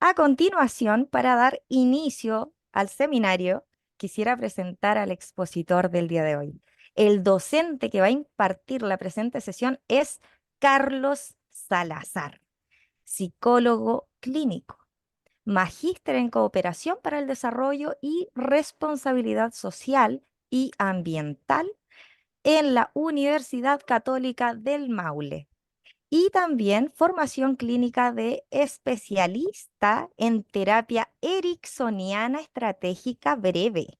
A continuación, para dar inicio al seminario, quisiera presentar al expositor del día de hoy. El docente que va a impartir la presente sesión es Carlos Salazar, psicólogo clínico, magíster en cooperación para el desarrollo y responsabilidad social y ambiental en la Universidad Católica del Maule y también formación clínica de especialista en terapia ericksoniana estratégica breve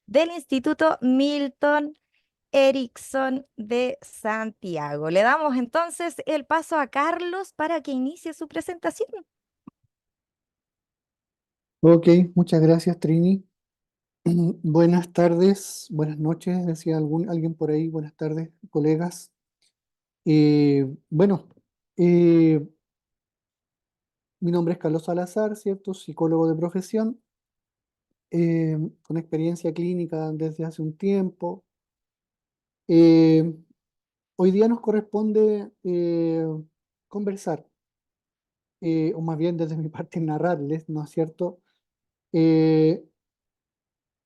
del Instituto Milton Erickson de Santiago. Le damos entonces el paso a Carlos para que inicie su presentación. Ok, muchas gracias, Trini. Buenas tardes, buenas noches, decía alguien por ahí, buenas tardes, colegas. Bueno, eh, mi nombre es Carlos Salazar, ¿cierto? Psicólogo de profesión, eh, con experiencia clínica desde hace un tiempo. Eh, Hoy día nos corresponde conversar, o más bien desde mi parte narrarles, ¿no es cierto? Eh,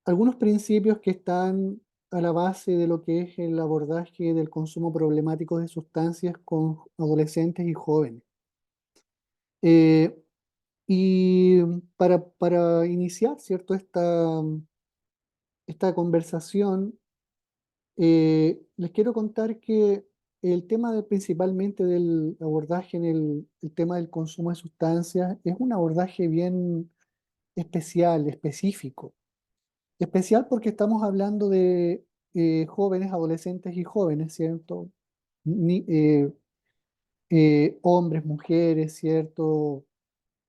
Algunos principios que están a la base de lo que es el abordaje del consumo problemático de sustancias con adolescentes y jóvenes. Eh, y para iniciar, ¿cierto? Esta conversación, les quiero contar que el tema principalmente del abordaje en el tema del consumo de sustancias es un abordaje bien especial, específico. Especial porque estamos hablando de jóvenes, adolescentes y jóvenes, ¿cierto? Ni- eh, Hombres, mujeres, ¿cierto?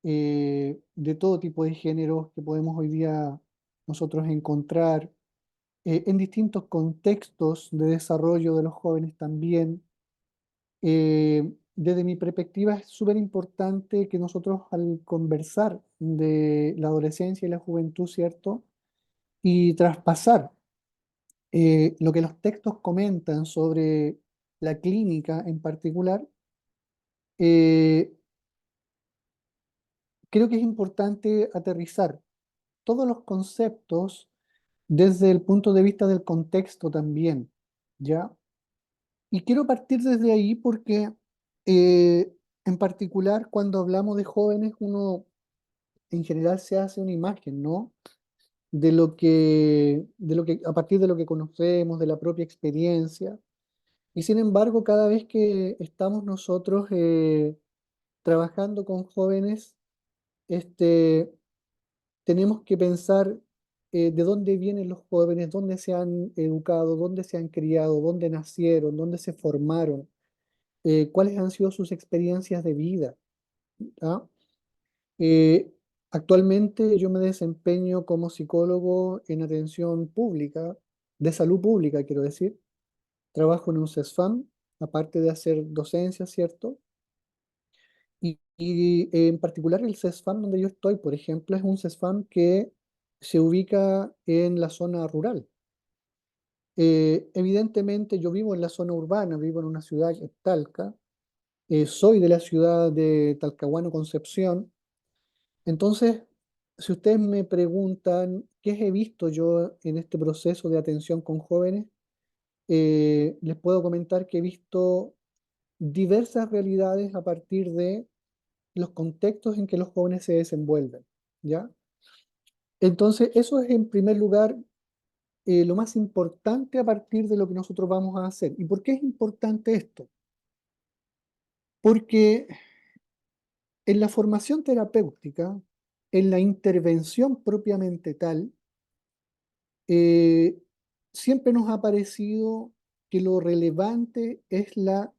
De todo tipo de géneros que podemos hoy día nosotros encontrar en distintos contextos de desarrollo de los jóvenes también. Desde mi perspectiva es súper importante que nosotros al conversar de la adolescencia y la juventud, ¿cierto? Y traspasar lo que los textos comentan sobre la clínica en particular, eh, creo que es importante aterrizar todos los conceptos desde el punto de vista del contexto también, ¿ya? Y quiero partir desde ahí porque, en particular, cuando hablamos de jóvenes, uno en general se hace una imagen, ¿no? A partir de lo que conocemos, de la propia experiencia. Y sin embargo, cada vez que estamos nosotros trabajando con jóvenes, este, tenemos que pensar de dónde vienen los jóvenes, dónde se han educado, dónde se han criado, dónde nacieron, dónde se formaron, cuáles han sido sus experiencias de vida. ¿Ah? Eh, Actualmente yo me desempeño como psicólogo en atención pública, de salud pública, quiero decir. Trabajo en un CESFAM, aparte de hacer docencia, ¿cierto? Y en particular el CESFAM donde yo estoy, por ejemplo, es un CESFAM que se ubica en la zona rural. Evidentemente yo vivo en la zona urbana, vivo en una ciudad, Talca, soy de la ciudad de Talcahuano, Concepción. Entonces, si ustedes me preguntan qué he visto yo en este proceso de atención con jóvenes, les puedo comentar que he visto diversas realidades a partir de los contextos en que los jóvenes se desenvuelven, ¿ya? Entonces, eso es en primer lugar lo más importante a partir de lo que nosotros vamos a hacer. ¿Y por qué es importante esto? Porque en la formación terapéutica, en la intervención propiamente tal, eh, siempre nos ha parecido que lo relevante es la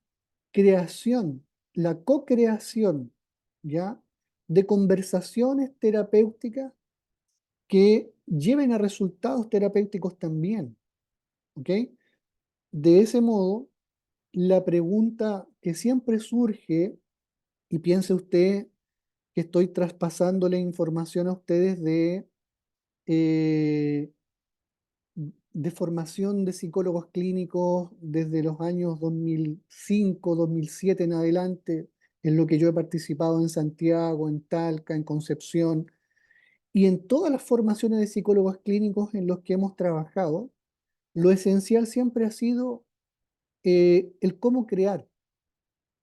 creación, la co-creación, ¿ya? De conversaciones terapéuticas que lleven a resultados terapéuticos también, ¿ok? De ese modo, la pregunta que siempre surge, y piense usted que estoy traspasándole información a ustedes eh, de formación de psicólogos clínicos desde los años 2005, 2007 en adelante, en lo que yo he participado en Santiago, en Talca, en Concepción y en todas las formaciones de psicólogos clínicos en los que hemos trabajado, lo esencial siempre ha sido el cómo crear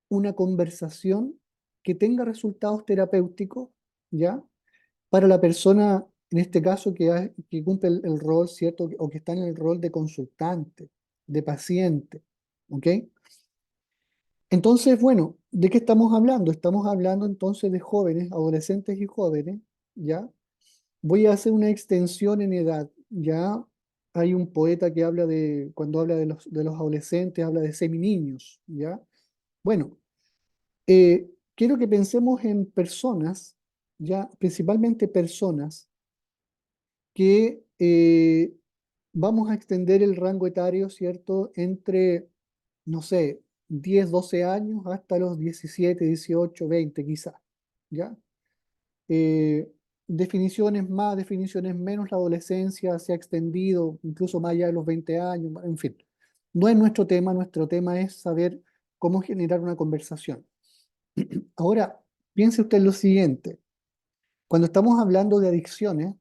una conversación que tenga resultados terapéuticos, ¿ya? Para la persona, en este caso, que cumple el rol, ¿cierto? O que está en el rol de consultante, de paciente, ¿ok? Entonces, bueno, ¿de qué estamos hablando? Estamos hablando entonces de jóvenes, adolescentes y jóvenes, ¿ya? Voy a hacer una extensión en edad, ¿ya? Hay un poeta que habla cuando habla de los adolescentes, habla de seminiños, ¿ya? Bueno, quiero que pensemos en personas, ya, principalmente personas que vamos a extender el rango etario, ¿cierto? Entre, no sé, 10 12 años hasta los 17 18 20 quizás, ¿ya? Eh, definiciones más, definiciones menos, la adolescencia se ha extendido incluso más allá de los 20 años, en fin. No es nuestro tema es saber cómo generar una conversación. Ahora, piense usted lo siguiente, cuando estamos hablando de adicciones,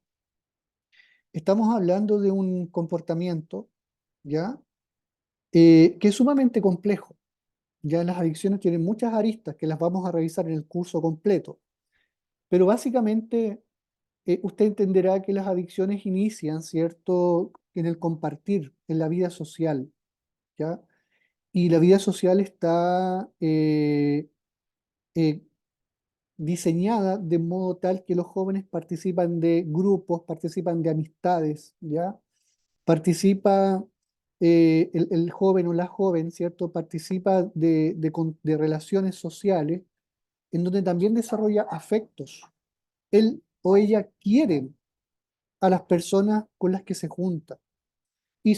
estamos hablando de un comportamiento, ¿ya? Que es sumamente complejo. Ya las adicciones tienen muchas aristas que las vamos a revisar en el curso completo, pero básicamente usted entenderá que las adicciones inician, ¿cierto?, en el compartir, en la vida social, ¿ya? Y la vida social está eh, diseñada de modo tal que los jóvenes participan de grupos, participan de amistades, ¿ya? Participa el joven o la joven, ¿cierto? Participa de relaciones sociales en donde también desarrolla afectos. Él o ella quiere a las personas con las que se junta. Y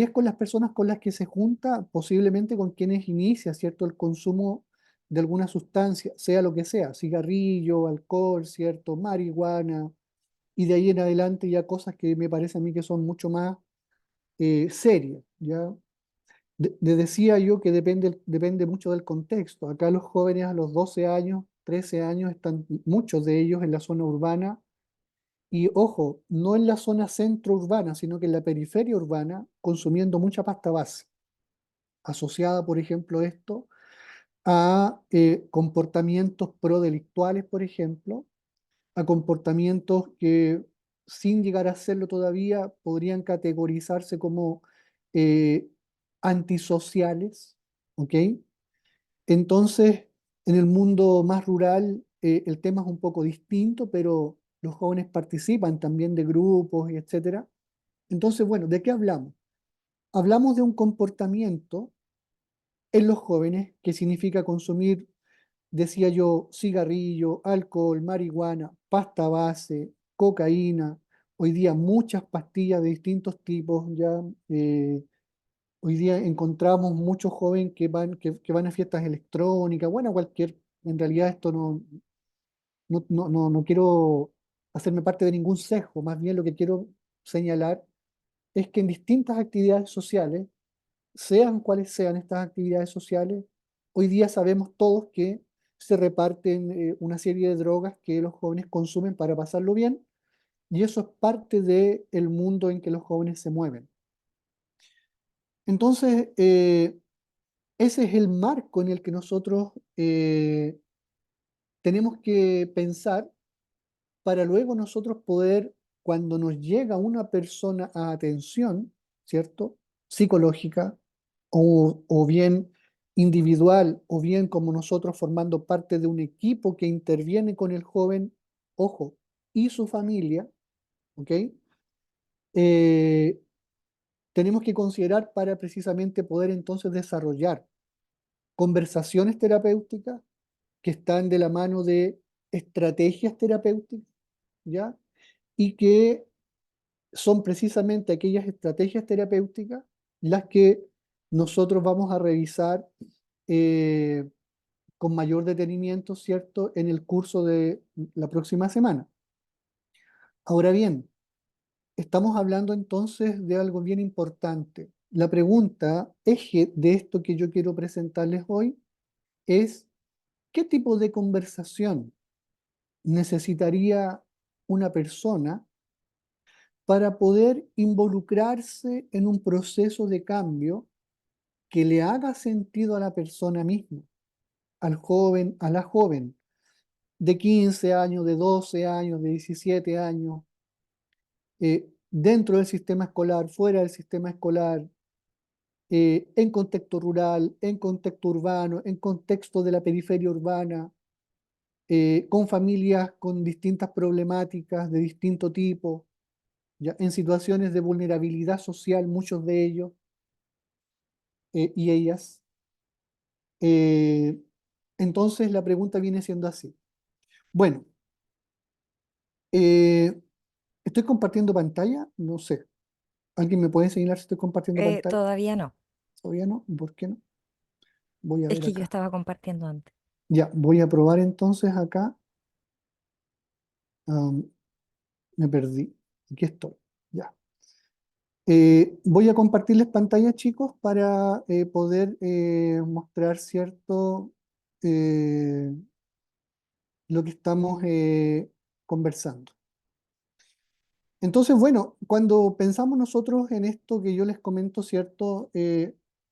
es con las personas con las que se junta, posiblemente con quienes inicia, ¿cierto?, el consumo de alguna sustancia, sea lo que sea, cigarrillo, alcohol, ¿cierto?, marihuana, y de ahí en adelante ya cosas que me parece a mí que son mucho más serias, ¿ya? Le decía yo que depende mucho del contexto. Acá los jóvenes a los 12 años, 13 años, están muchos de ellos en la zona urbana y ojo, no en la zona centro urbana, sino que en la periferia urbana, consumiendo mucha pasta base, asociada, por ejemplo, esto a comportamientos prodelictuales, por ejemplo, a comportamientos que, sin llegar a hacerlo todavía, podrían categorizarse como eh, antisociales, ¿ok? Entonces, en el mundo más rural, el tema es un poco distinto, pero los jóvenes participan también de grupos y etcétera. Entonces, bueno, ¿de qué hablamos? Hablamos de un comportamiento en los jóvenes que significa consumir, decía yo, cigarrillo, alcohol, marihuana, pasta base, cocaína, hoy día muchas pastillas de distintos tipos, ya hoy día encontramos muchos jóvenes que van a fiestas electrónicas, bueno, cualquier, en realidad esto no quiero hacerme parte de ningún sesgo, más bien lo que quiero señalar es que en distintas actividades sociales, sean cuales sean estas actividades sociales, hoy día sabemos todos que se reparten una serie de drogas que los jóvenes consumen para pasarlo bien, y eso es parte del mundo en que los jóvenes se mueven. Entonces, ese es el marco en el que nosotros tenemos que pensar para luego nosotros poder, cuando nos llega una persona a atención, ¿cierto? Psicológica, o bien individual, o bien como nosotros formando parte de un equipo que interviene con el joven, ojo, y su familia, ¿ok? Eh, tenemos que considerar para precisamente poder entonces desarrollar conversaciones terapéuticas que están de la mano de estrategias terapéuticas, ¿ya? Y que son precisamente aquellas estrategias terapéuticas las que nosotros vamos a revisar eh, con mayor detenimiento, ¿cierto?, en el curso de la próxima semana. Ahora bien, estamos hablando entonces de algo bien importante. La pregunta eje de esto que yo quiero presentarles hoy es ¿qué tipo de conversación necesitaría una persona para poder involucrarse en un proceso de cambio que le haga sentido a la persona misma, al joven, a la joven, de 15 años, de 12 años, de 17 años, dentro del sistema escolar, fuera del sistema escolar, en contexto rural, en contexto urbano, en contexto de la periferia urbana, con familias con distintas problemáticas de distinto tipo, ya, en situaciones de vulnerabilidad social, muchos de ellos y ellas. Eh, entonces la pregunta viene siendo así. Bueno, eh, ¿estoy compartiendo pantalla? No sé. ¿Alguien me puede enseñar si estoy compartiendo pantalla? Todavía no. ¿Todavía no? ¿Por qué no? Voy a Es ver que yo acá. estaba compartiendo antes. Ya, voy a probar entonces acá. Am, Me perdí. Aquí estoy. Ya. Voy a compartirles pantalla, chicos, para poder mostrar cierto lo que estamos conversando. Entonces, bueno, cuando pensamos nosotros en esto que yo les comento, ¿cierto?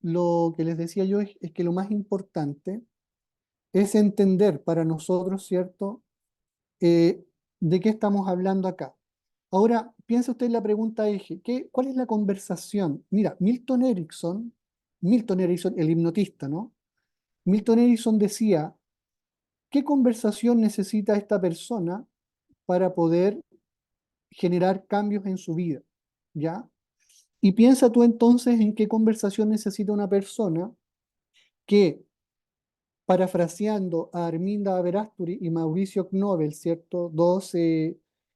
Lo que les decía yo es que lo más importante es entender para nosotros, ¿cierto? Eh, ¿De qué estamos hablando acá? Ahora, piensa usted en la pregunta eje, ¿cuál es la conversación? Mira, Milton Erickson, el hipnotista, ¿no? Milton Erickson decía, ¿qué conversación necesita esta persona para poder generar cambios en su vida? ¿Ya? Y piensa tú entonces en qué conversación necesita una persona que, parafraseando a Arminda Averasturi y Mauricio Knobel, ¿cierto? Dos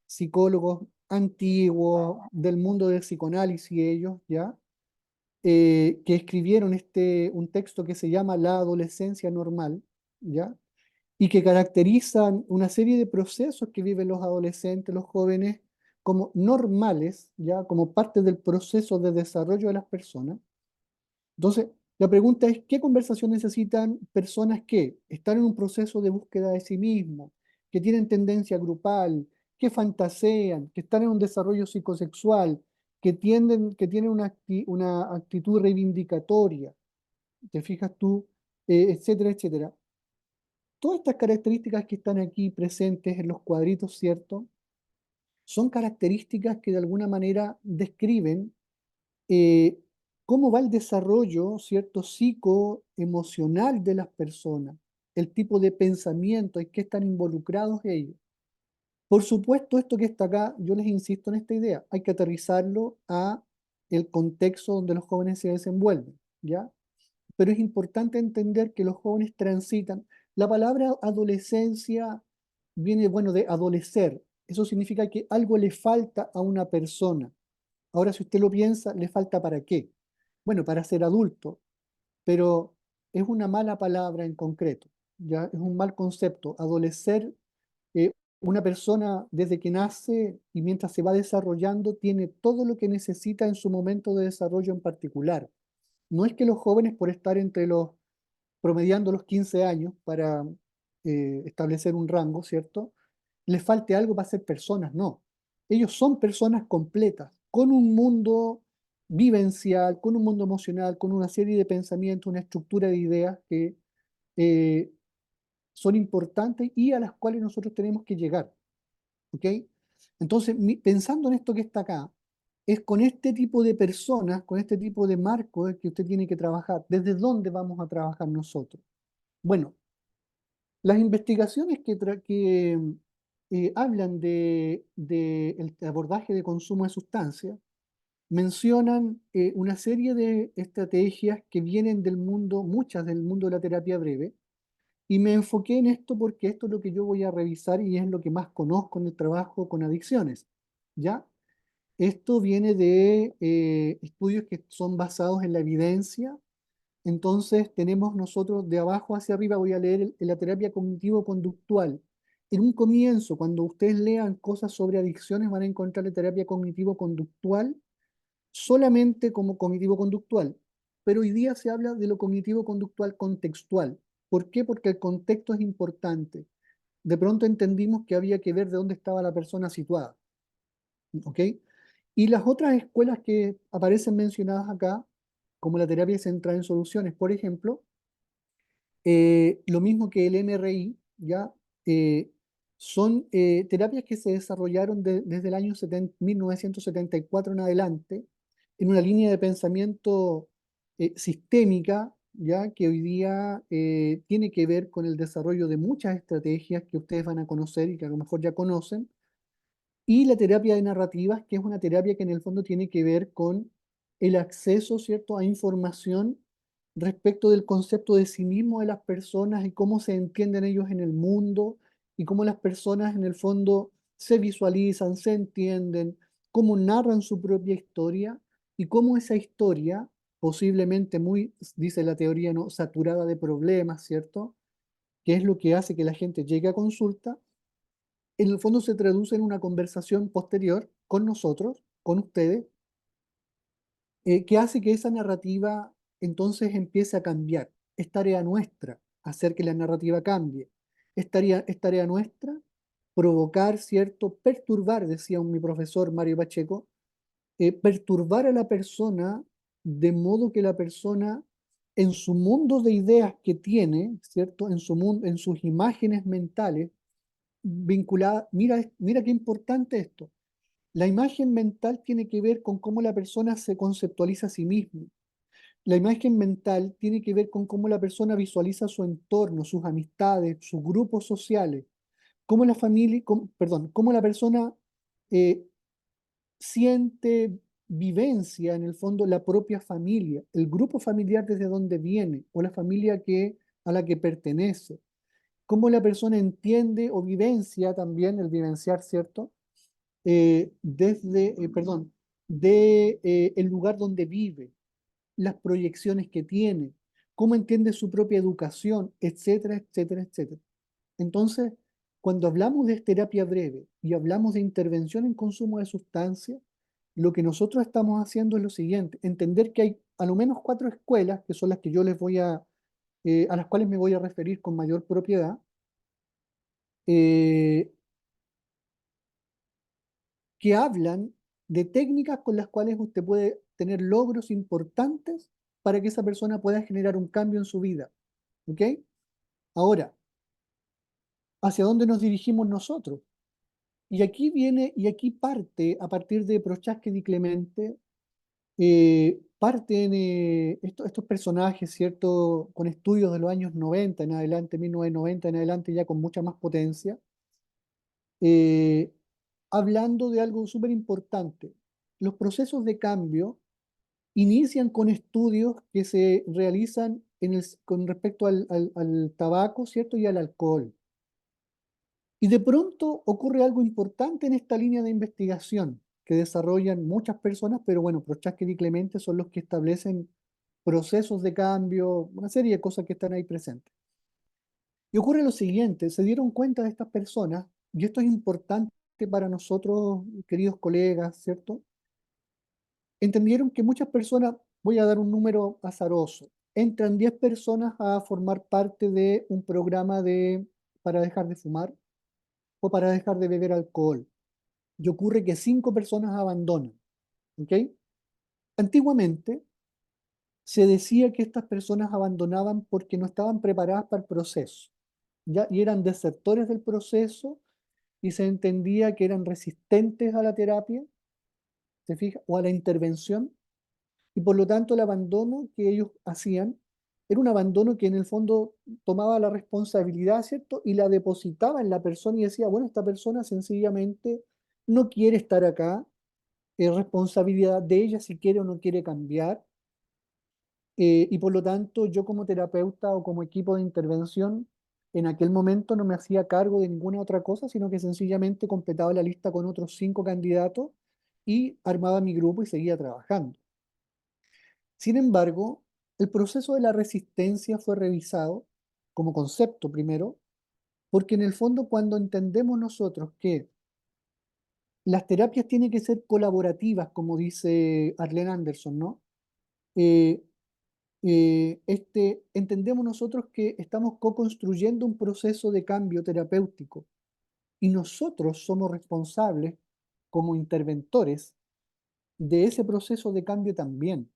psicólogos antiguos del mundo del psicoanálisis, ellos, ¿ya? Que escribieron un texto que se llama La adolescencia normal, ¿ya? Y que caracterizan una serie de procesos que viven los adolescentes, los jóvenes, como normales, ¿ya? Como parte del proceso de desarrollo de las personas. Entonces, la pregunta es, ¿qué conversación necesitan personas que están en un proceso de búsqueda de sí mismos, que tienen tendencia grupal, que fantasean, que están en un desarrollo psicosexual, que tienen una actitud reivindicatoria, te fijas tú, etcétera, etcétera? Todas estas características que están aquí presentes en los cuadritos, ¿cierto? Son características que de alguna manera describen eh, cómo va el desarrollo, ¿cierto?, psicoemocional de las personas, el tipo de pensamiento en que están involucrados ellos. Por supuesto, esto que está acá, yo les insisto en esta idea, hay que aterrizarlo a el contexto donde los jóvenes se desenvuelven, ¿ya? Pero es importante entender que los jóvenes transitan. La palabra adolescencia viene, bueno, de adolecer. Eso significa que algo le falta a una persona. Ahora, si usted lo piensa, ¿le falta para qué? Bueno, para ser adulto, pero es una mala palabra en concreto, ¿ya? Es un mal concepto. Adolecer, una persona desde que nace y mientras se va desarrollando, tiene todo lo que necesita en su momento de desarrollo en particular. No es que los jóvenes, por estar promediando los 15 años para establecer un rango, ¿cierto? Les falte algo para ser personas, no. Ellos son personas completas, con un mundo vivencial, con un mundo emocional, con una serie de pensamientos, una estructura de ideas que eh, son importantes y a las cuales nosotros tenemos que llegar, ¿ok? Entonces, pensando en esto que está acá, es con este tipo de personas, con este tipo de marcos que usted tiene que trabajar. ¿Desde dónde vamos a trabajar nosotros? Bueno, las investigaciones que hablan de el abordaje de consumo de sustancias mencionan una serie de estrategias que vienen del mundo, muchas del mundo de la terapia breve, y me enfoqué en esto porque esto es lo que yo voy a revisar y es lo que más conozco en el trabajo con adicciones, ¿ya? Esto viene de estudios que son basados en la evidencia. Entonces tenemos nosotros de abajo hacia arriba, voy a leer la terapia cognitivo-conductual. En un comienzo, cuando ustedes lean cosas sobre adicciones, van a encontrar la terapia cognitivo-conductual solamente como cognitivo-conductual. Pero hoy día se habla de lo cognitivo-conductual contextual. ¿Por qué? Porque el contexto es importante. De pronto entendimos que había que ver de dónde estaba la persona situada, ¿ok? Y las otras escuelas que aparecen mencionadas acá, como la terapia centrada en soluciones, por ejemplo, lo mismo que el MRI, ¿ya? Eh, son terapias que se desarrollaron desde el año 1974 en adelante, en una línea de pensamiento sistémica, ¿ya? Que hoy día tiene que ver con el desarrollo de muchas estrategias que ustedes van a conocer y que a lo mejor ya conocen, y la terapia de narrativas, que es una terapia que en el fondo tiene que ver con el acceso, ¿cierto?, a información respecto del concepto de sí mismo de las personas y cómo se entienden ellos en el mundo y cómo las personas en el fondo se visualizan, se entienden, cómo narran su propia historia y cómo esa historia, posiblemente muy, dice la teoría, ¿no?, saturada de problemas, ¿cierto?, que es lo que hace que la gente llegue a consulta, en el fondo se traduce en una conversación posterior con nosotros, con ustedes, que hace que esa narrativa entonces empiece a cambiar. Es tarea nuestra hacer que la narrativa cambie. Es tarea nuestra provocar, ¿cierto? Perturbar, decía mi profesor Mario Pacheco, perturbar a la persona de modo que la persona en su mundo de ideas que tiene, ¿cierto? En su mundo, en sus imágenes mentales, vinculada, mira qué importante esto. La imagen mental tiene que ver con cómo la persona se conceptualiza a sí misma. La imagen mental tiene que ver con cómo la persona visualiza su entorno, sus amistades, sus grupos sociales, cómo la familia, perdón, cómo la persona eh, siente, vivencia en el fondo la propia familia, el grupo familiar desde donde viene o la familia a la que pertenece, cómo la persona entiende o vivencia también, el vivenciar, ¿cierto? Perdón, de el lugar donde vive, las proyecciones que tiene, cómo entiende su propia educación, etcétera, etcétera, etcétera. Entonces, cuando hablamos de terapia breve y hablamos de intervención en consumo de sustancias, lo que nosotros estamos haciendo es lo siguiente: entender que hay a lo menos 4 escuelas, que son las que yo a las cuales me voy a referir con mayor propiedad, eh, que hablan de técnicas con las cuales usted puede tener logros importantes para que esa persona pueda generar un cambio en su vida. ¿Ok? Ahora, ¿hacia dónde nos dirigimos nosotros? Y aquí parte, a partir de Prochaska y Clemente, parten estos personajes, ¿cierto? Con estudios de los años 90 en adelante, 1990 en adelante, ya con mucha más potencia, eh, hablando de algo súper importante. Los procesos de cambio inician con estudios que se realizan con respecto al tabaco, ¿cierto? Y al alcohol. Y de pronto ocurre algo importante en esta línea de investigación que desarrollan muchas personas, pero bueno, Prochaska y Clemente son los que establecen procesos de cambio, una serie de cosas que están ahí presentes. Y ocurre lo siguiente: se dieron cuenta de estas personas, y esto es importante para nosotros, queridos colegas, ¿cierto? Entendieron que muchas personas, voy a dar un número azaroso, entran 10 personas a formar parte de un programa para dejar de fumar o para dejar de beber alcohol. Y ocurre que 5 personas abandonan. ¿Ok? Antiguamente se decía que estas personas abandonaban porque no estaban preparadas para el proceso, ¿ya? Y eran desertores del proceso, y se entendía que eran resistentes a la terapia, ¿se fija? O a la intervención, y por lo tanto el abandono que ellos hacían era un abandono que en el fondo tomaba la responsabilidad, ¿cierto? Y la depositaba en la persona y decía, bueno, esta persona sencillamente no quiere estar acá, es responsabilidad de ella si quiere o no quiere cambiar, y por lo tanto yo como terapeuta o como equipo de intervención en aquel momento no me hacía cargo de ninguna otra cosa, sino que sencillamente completaba la lista con otros 5 candidatos y armaba mi grupo y seguía trabajando. Sin embargo, el proceso de la resistencia fue revisado como concepto primero, porque en el fondo cuando entendemos nosotros que las terapias tienen que ser colaborativas, como dice Arlene Anderson, ¿no? Eh, entendemos nosotros que estamos co-construyendo un proceso de cambio terapéutico y nosotros somos responsables como interventores de ese proceso de cambio también.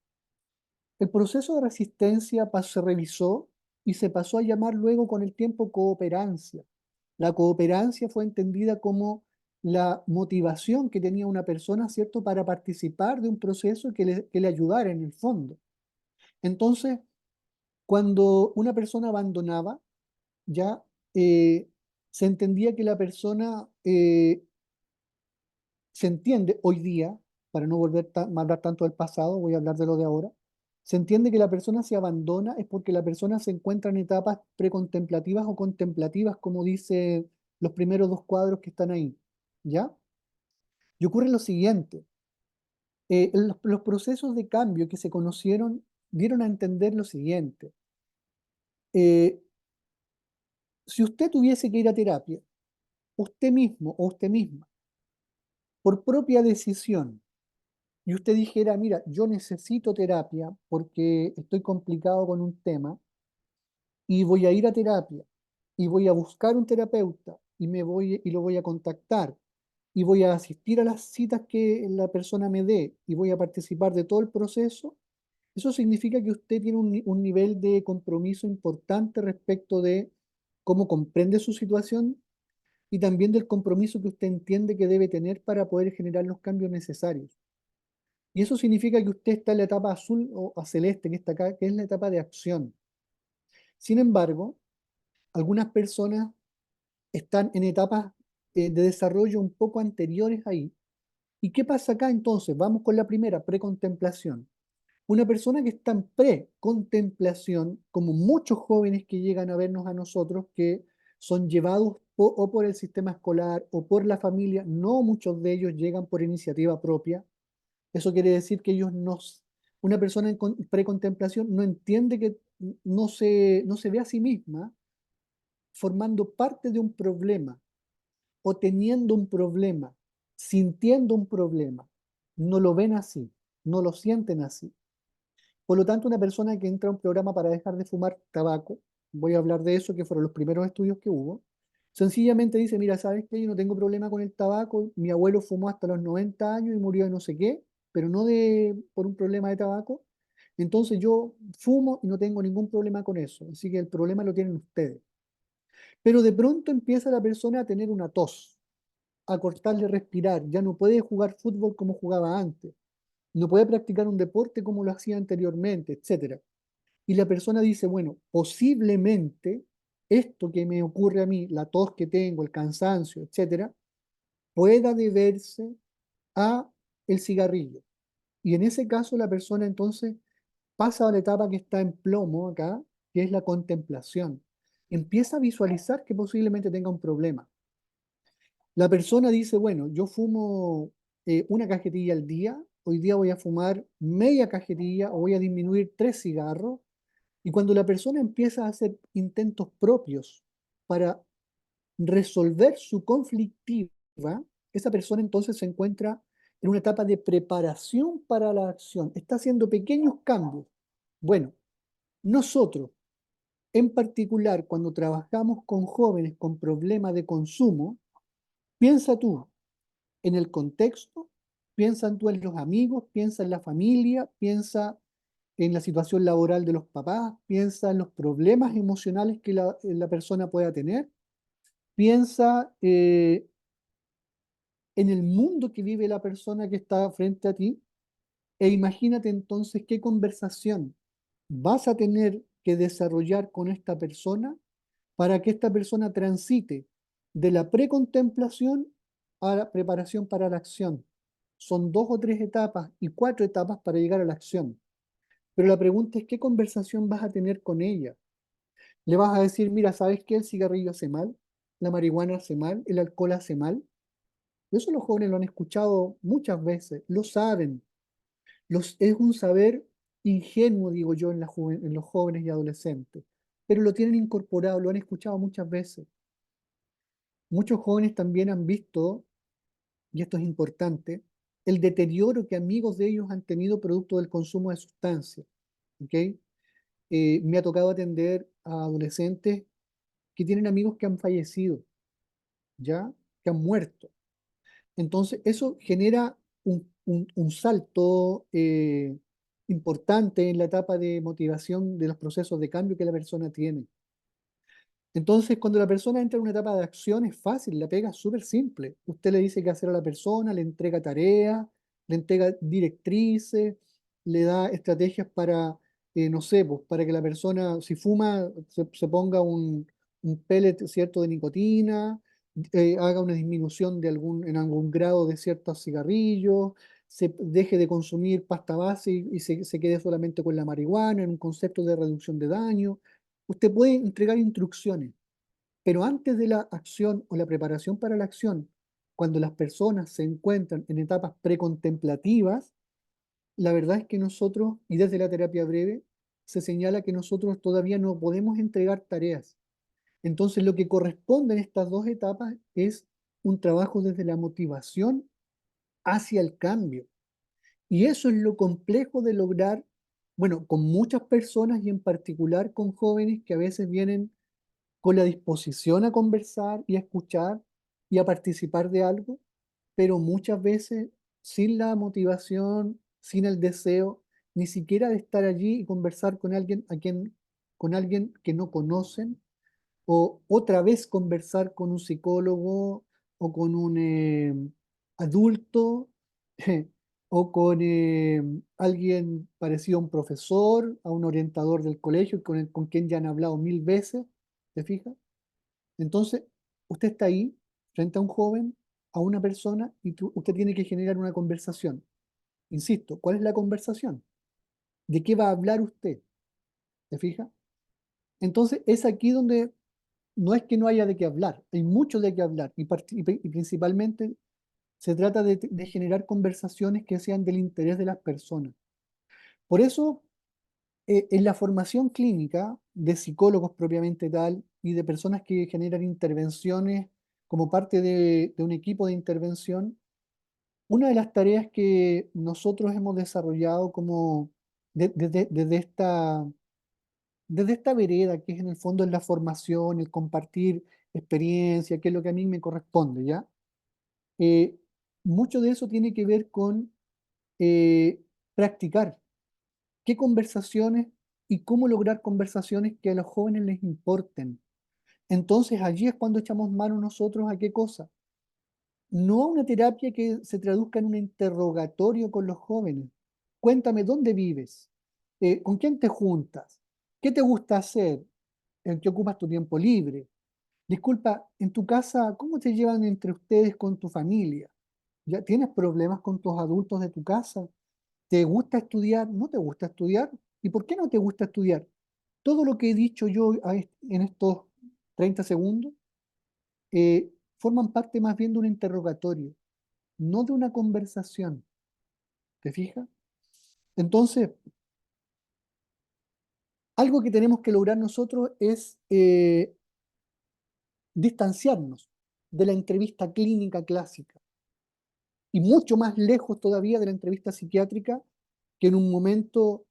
El proceso de resistencia se revisó y se pasó a llamar luego con el tiempo cooperancia. La cooperancia fue entendida como la motivación que tenía una persona, ¿cierto?, para participar de un proceso que le ayudara en el fondo. Entonces, cuando una persona abandonaba, ya eh, se entendía que la persona se entiende hoy día, para no volver a hablar tanto del pasado, voy a hablar de lo de ahora, se entiende que la persona se abandona es porque la persona se encuentra en etapas precontemplativas o contemplativas, como dice los primeros dos cuadros que están ahí, ¿ya? Y ocurre lo siguiente, los procesos de cambio que se conocieron dieron a entender lo siguiente, eh, si usted tuviese que ir a terapia, usted mismo o usted misma, por propia decisión, y usted dijera, mira, yo necesito terapia porque estoy complicado con un tema y voy a ir a terapia y voy a buscar un terapeuta y lo voy a contactar y voy a asistir a las citas que la persona me dé y voy a participar de todo el proceso, eso significa que usted tiene un nivel de compromiso importante respecto de cómo comprende su situación y también del compromiso que usted entiende que debe tener para poder generar los cambios necesarios. Y eso significa que usted está en la etapa azul o a celeste, que está acá, que es la etapa de acción. Sin embargo, algunas personas están en etapas de desarrollo un poco anteriores ahí. ¿Y qué pasa acá entonces? Vamos con la primera, precontemplación. Una persona que está en precontemplación, como muchos jóvenes que llegan a vernos a nosotros, que son llevados o por el sistema escolar o por la familia, no muchos de ellos llegan por iniciativa propia. Eso quiere decir que una persona en precontemplación no entiende que no se ve a sí misma formando parte de un problema o teniendo un problema, sintiendo un problema. No lo ven así, no lo sienten así. Por lo tanto, una persona que entra a un programa para dejar de fumar tabaco, voy a hablar de eso, que fueron los primeros estudios que hubo, sencillamente dice, mira, ¿sabes qué? Yo no tengo problema con el tabaco, mi abuelo fumó hasta los 90 años y murió de no sé qué, pero no por un problema de tabaco, entonces yo fumo y no tengo ningún problema con eso, así que el problema lo tienen ustedes. Pero de pronto empieza la persona a tener una tos, a cortarle respirar, ya no puede jugar fútbol como jugaba antes, no puede practicar un deporte como lo hacía anteriormente, etcétera. Y la persona dice, bueno, posiblemente esto que me ocurre a mí, la tos que tengo, el cansancio, etcétera, pueda deberse a el cigarrillo. Y en ese caso la persona entonces pasa a la etapa que está en plomo acá, que es la contemplación. Empieza a visualizar que posiblemente tenga un problema. La persona dice, bueno, yo fumo una cajetilla al día, hoy día voy a fumar media cajetilla o voy a disminuir 3 cigarros. Y cuando la persona empieza a hacer intentos propios para resolver su conflictiva, esa persona entonces se encuentra en una etapa de preparación para la acción. Está haciendo pequeños cambios. Bueno, nosotros, en particular, cuando trabajamos con jóvenes con problemas de consumo, piensa tú en el contexto, piensa tú en los amigos, piensa en la familia, piensa en la situación laboral de los papás, piensa en los problemas emocionales que la persona pueda tener, piensa en el mundo que vive la persona que está frente a ti e imagínate entonces qué conversación vas a tener que desarrollar con esta persona para que esta persona transite de la precontemplación a la preparación para la acción. Son 2 o 3 etapas y 4 etapas para llegar a la acción. Pero la pregunta es, ¿qué conversación vas a tener con ella? Le vas a decir, mira, ¿sabes qué? El cigarrillo hace mal, la marihuana hace mal, el alcohol hace mal. Eso los jóvenes lo han escuchado muchas veces, lo saben. Es un saber ingenuo, digo yo, en los jóvenes y adolescentes, pero lo tienen incorporado, lo han escuchado muchas veces. Muchos jóvenes también han visto, y esto es importante, el deterioro que amigos de ellos han tenido producto del consumo de sustancias. ¿Ok? me ha tocado atender a adolescentes que tienen amigos que han fallecido, ¿ya? Que han muerto. Entonces, eso genera un salto importante en la etapa de motivación de los procesos de cambio que la persona tiene. Entonces, cuando la persona entra en una etapa de acción es fácil, la pega es súper simple. Usted le dice qué hacer a la persona, le entrega tareas, le entrega directrices, le da estrategias para, no sé, pues, para que la persona, si fuma, se ponga un pellet, ¿cierto?, de nicotina, haga una disminución en algún grado de ciertos cigarrillos, se deje de consumir pasta base y se quede solamente con la marihuana en un concepto de reducción de daño. Usted puede entregar instrucciones, pero antes de la acción o la preparación para la acción, cuando las personas se encuentran en etapas precontemplativas, la verdad es que nosotros, y desde la terapia breve, se señala que nosotros todavía no podemos entregar tareas. Entonces, lo que corresponde en estas dos etapas es un trabajo desde la motivación hacia el cambio. Y eso es lo complejo de lograr, bueno, con muchas personas y en particular con jóvenes que a veces vienen con la disposición a conversar y a escuchar y a participar de algo, pero muchas veces sin la motivación, sin el deseo, ni siquiera de estar allí y conversar con alguien con alguien que no conocen, o otra vez conversar con un psicólogo o con un adulto o con alguien parecido a un profesor, a un orientador del colegio con quien ya han hablado mil veces, ¿te fijas? Entonces, usted está ahí frente a un joven, a una persona, y usted tiene que generar una conversación. Insisto, ¿cuál es la conversación? ¿De qué va a hablar usted? ¿Te fijas? Entonces, es aquí donde no es que no haya de qué hablar, hay mucho de qué hablar, y principalmente se trata de generar conversaciones que sean del interés de las personas. Por eso, en la formación clínica de psicólogos propiamente tal y de personas que generan intervenciones como parte de un equipo de intervención, una de las tareas que nosotros hemos desarrollado como desde esta vereda, que es en el fondo en la formación, el compartir experiencia, que es lo que a mí me corresponde, ¿ya? Eh, Mucho de eso tiene que ver con eh, practicar qué conversaciones y cómo lograr conversaciones que a los jóvenes les importen. Entonces allí es cuando echamos mano nosotros a qué cosa. No a una terapia que se traduzca en un interrogatorio con los jóvenes. Cuéntame dónde vives, con quién te juntas, qué te gusta hacer, en qué ocupas tu tiempo libre. Disculpa, en tu casa, ¿cómo te llevan entre ustedes con tu familia? ¿Ya tienes problemas con tus adultos de tu casa? ¿Te gusta estudiar? ¿No te gusta estudiar? ¿Y por qué no te gusta estudiar? Todo lo que he dicho yo en estos 30 segundos forman parte más bien de un interrogatorio, no de una conversación. ¿Te fijas? Entonces, algo que tenemos que lograr nosotros es distanciarnos de la entrevista clínica clásica y mucho más lejos todavía de la entrevista psiquiátrica, que en un momento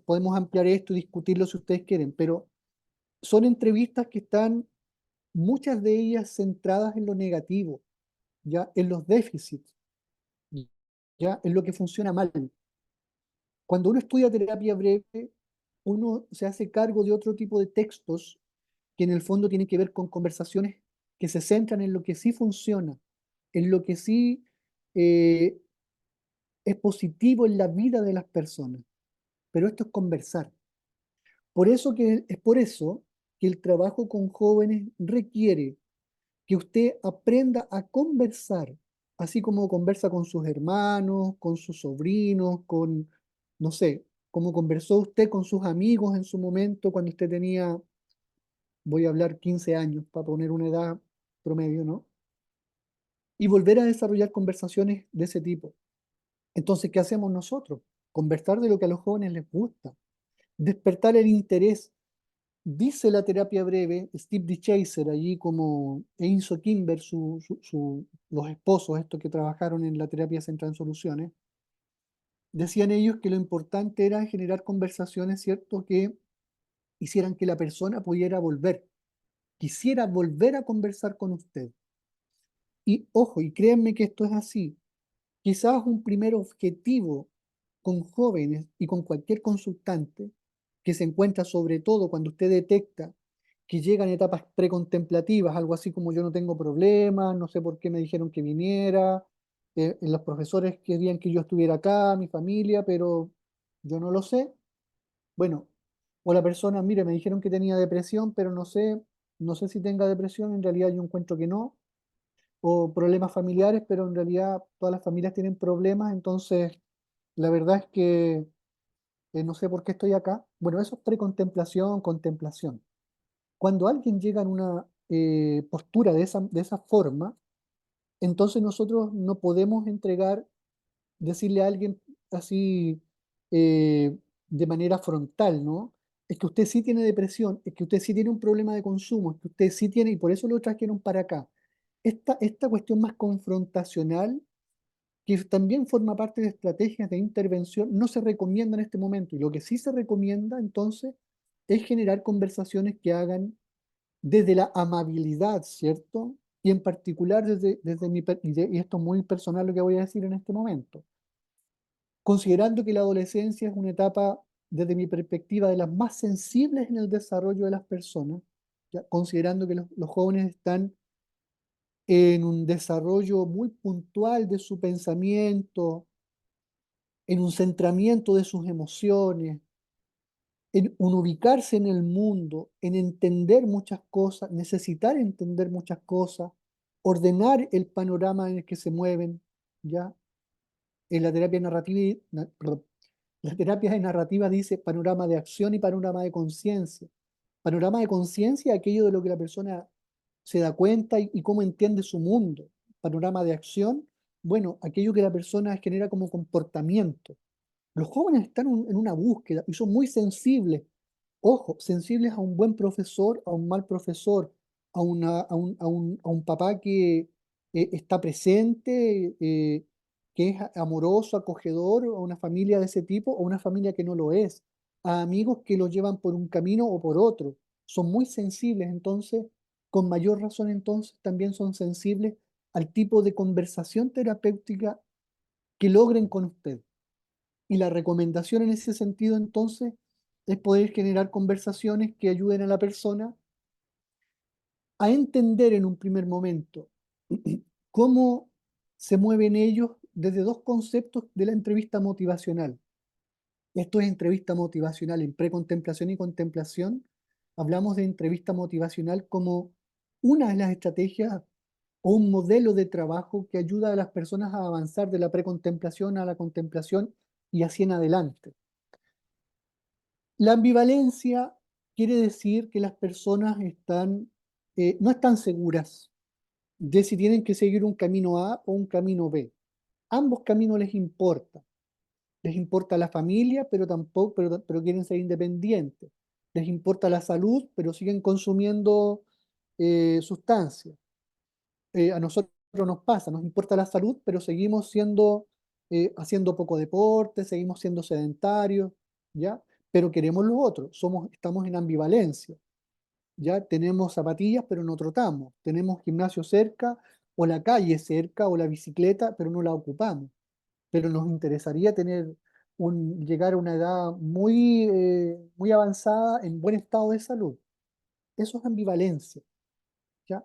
podemos ampliar esto y discutirlo si ustedes quieren, pero son entrevistas que están, muchas de ellas centradas en lo negativo, ya en los déficits, ya en lo que funciona mal. Cuando uno estudia terapia breve, uno se hace cargo de otro tipo de textos que en el fondo tienen que ver con conversaciones que se centran en lo que sí funciona, en lo que sí eh, es positivo en la vida de las personas. Pero esto es conversar. Es por eso que el trabajo con jóvenes requiere que usted aprenda a conversar, así como conversa con sus hermanos, con sus sobrinos, no sé, como conversó usted con sus amigos en su momento cuando usted tenía, voy a hablar 15 años para poner una edad promedio, ¿no? Y volver a desarrollar conversaciones de ese tipo. Entonces, ¿qué hacemos nosotros? Conversar de lo que a los jóvenes les gusta, despertar el interés. Dice la terapia breve, Steve DeChaser, allí como Enzo Kimber, los esposos, estos que trabajaron en la terapia central en soluciones, decían ellos que lo importante era generar conversaciones, ¿cierto?, que hicieran que la persona pudiera volver, quisiera volver a conversar con usted. Y ojo, y créanme que esto es así. Quizás un primer objetivo con jóvenes y con cualquier consultante que se encuentra sobre todo cuando usted detecta que llegan etapas precontemplativas, algo así como yo no tengo problemas, no sé por qué me dijeron que viniera, los profesores querían que yo estuviera acá, mi familia, pero yo no lo sé. Bueno, o la persona, mire, me dijeron que tenía depresión, pero no sé si tenga depresión, en realidad yo encuentro que no, o problemas familiares, pero en realidad todas las familias tienen problemas, entonces la verdad es que no sé por qué estoy acá. Bueno, eso es precontemplación, contemplación. Cuando alguien llega en una postura de esa forma, entonces nosotros no podemos entregar, decirle a alguien así de manera frontal, ¿no? Es que usted sí tiene depresión, es que usted sí tiene un problema de consumo, es que usted sí tiene, y por eso lo trajeron para acá. Esta cuestión más confrontacional, que también forma parte de estrategias de intervención, no se recomienda en este momento. Y lo que sí se recomienda entonces es generar conversaciones que hagan desde la amabilidad, ¿cierto? Y en particular desde y esto es muy personal lo que voy a decir en este momento, considerando que la adolescencia es una etapa, desde mi perspectiva, de las más sensibles en el desarrollo de las personas, ¿ya? Considerando que los jóvenes están en un desarrollo muy puntual de su pensamiento, en un centramiento de sus emociones, en un ubicarse en el mundo, en entender muchas cosas, necesitar entender muchas cosas, ordenar el panorama en el que se mueven, ¿ya? En la terapia narrativa, perdón, la terapia de narrativa dice panorama de acción y panorama de conciencia. Panorama de conciencia, aquello de lo que la persona se da cuenta y cómo entiende su mundo. Panorama de acción, bueno, aquello que la persona genera como comportamiento. Los jóvenes están en una búsqueda y son muy sensibles. Ojo, sensibles a un buen profesor, a un mal profesor, a un papá que está presente, que es amoroso, acogedor, a una familia de ese tipo, o una familia que no lo es, a amigos que los llevan por un camino o por otro. Son muy sensibles, entonces, con mayor razón, entonces, también son sensibles al tipo de conversación terapéutica que logren con usted. Y la recomendación en ese sentido, entonces, es poder generar conversaciones que ayuden a la persona a entender en un primer momento cómo se mueven ellos desde dos conceptos de la entrevista motivacional. Esto es entrevista motivacional en precontemplación y contemplación. Hablamos de entrevista motivacional como una de las estrategias o un modelo de trabajo que ayuda a las personas a avanzar de la precontemplación a la contemplación y así en adelante. La ambivalencia quiere decir que las personas no están seguras de si tienen que seguir un camino A o un camino B. Ambos caminos les importa. Les importa la familia, pero tampoco, pero quieren ser independientes. Les importa la salud, pero siguen consumiendo sustancias. A nosotros nos pasa, nos importa la salud, pero seguimos haciendo poco deporte, seguimos siendo sedentarios, ¿ya? Pero queremos los otros, estamos en ambivalencia, ¿ya? Tenemos zapatillas, pero no trotamos, tenemos gimnasio cerca, o la calle cerca, o la bicicleta, pero no la ocupamos. Pero nos interesaría llegar a una edad muy avanzada en buen estado de salud. Eso es ambivalencia, ¿ya?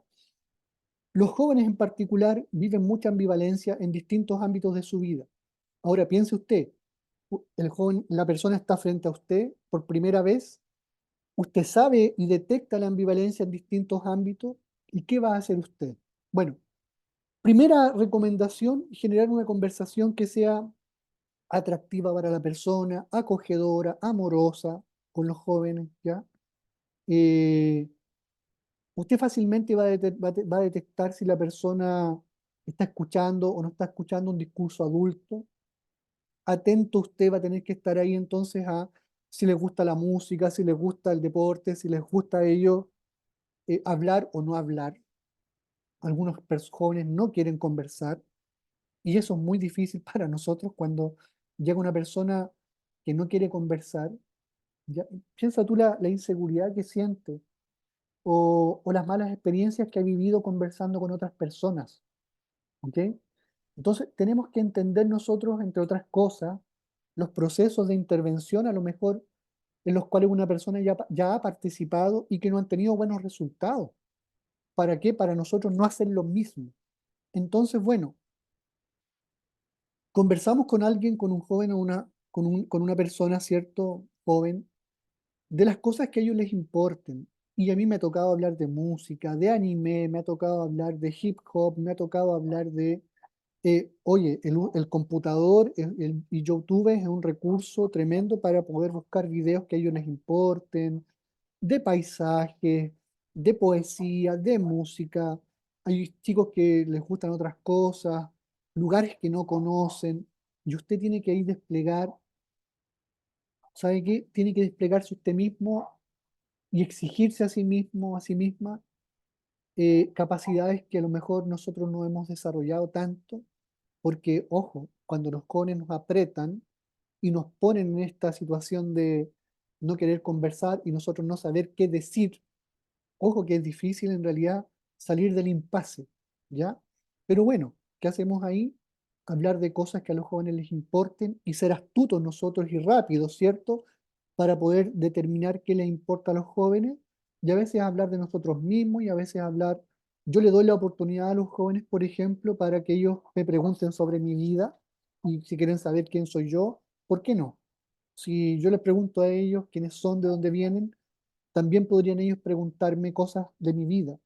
Los jóvenes en particular viven mucha ambivalencia en distintos ámbitos de su vida. Ahora piense usted, la persona está frente a usted por primera vez, usted sabe y detecta la ambivalencia en distintos ámbitos, ¿y qué va a hacer usted? Bueno, primera recomendación, generar una conversación que sea atractiva para la persona, acogedora, amorosa con los jóvenes, ¿ya? Eh, Usted fácilmente va a detectar si la persona está escuchando o no está escuchando un discurso adulto. Atento usted va a tener que estar ahí entonces a si les gusta la música, si les gusta el deporte, si les gusta a ellos hablar o no hablar. Jóvenes no quieren conversar y eso es muy difícil para nosotros cuando llega una persona que no quiere conversar, ya, piensa tú la inseguridad que siente o las malas experiencias que ha vivido conversando con otras personas, ¿ok? Entonces, tenemos que entender nosotros, entre otras cosas, los procesos de intervención a lo mejor en los cuales una persona ya ha participado y que no han tenido buenos resultados. ¿Para qué? Para nosotros no hacer lo mismo. Entonces, bueno, conversamos con alguien, con un joven o con una persona, ¿cierto? Joven, de las cosas que a ellos les importen. Y a mí me ha tocado hablar de música, de anime, me ha tocado hablar de hip hop, me ha tocado hablar de, oye, el computador y YouTube es un recurso tremendo para poder buscar videos que a ellos les importen, de paisajes, de poesía, de música. Hay chicos que les gustan otras cosas, lugares que no conocen, y usted tiene que ahí desplegar, ¿sabe qué? Tiene que desplegarse usted mismo y exigirse a sí mismo, a sí misma, capacidades que a lo mejor nosotros no hemos desarrollado tanto, porque, ojo, cuando los jóvenes nos apretan y nos ponen en esta situación de no querer conversar y nosotros no saber qué decir. Ojo que es difícil en realidad salir del impasse, ¿ya? Pero bueno, ¿qué hacemos ahí? Hablar de cosas que a los jóvenes les importen y ser astutos nosotros y rápidos, ¿cierto? Para poder determinar qué les importa a los jóvenes y a veces hablar de nosotros mismos y a veces hablar, yo le doy la oportunidad a los jóvenes, por ejemplo, para que ellos me pregunten sobre mi vida y si quieren saber quién soy yo, ¿por qué no? Si yo les pregunto a ellos quiénes son, de dónde vienen, también podrían ellos preguntarme cosas de mi vida.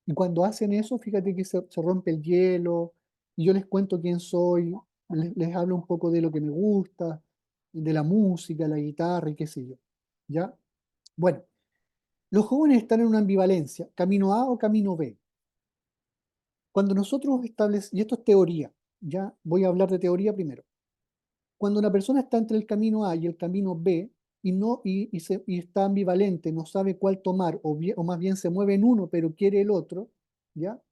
Y cuando hacen eso, fíjate que se rompe el hielo, y yo les cuento quién soy, les hablo un poco de lo que me gusta, de la música, la guitarra y qué sé yo. ¿Ya? Bueno, los jóvenes están en una ambivalencia, camino A o camino B. Cuando nosotros establecemos, y esto es teoría, ya voy a hablar de teoría primero. Cuando una persona está entre el camino A y el camino B y está ambivalente, no sabe cuál tomar o más bien se mueve en uno pero quiere el otro, ¿ya?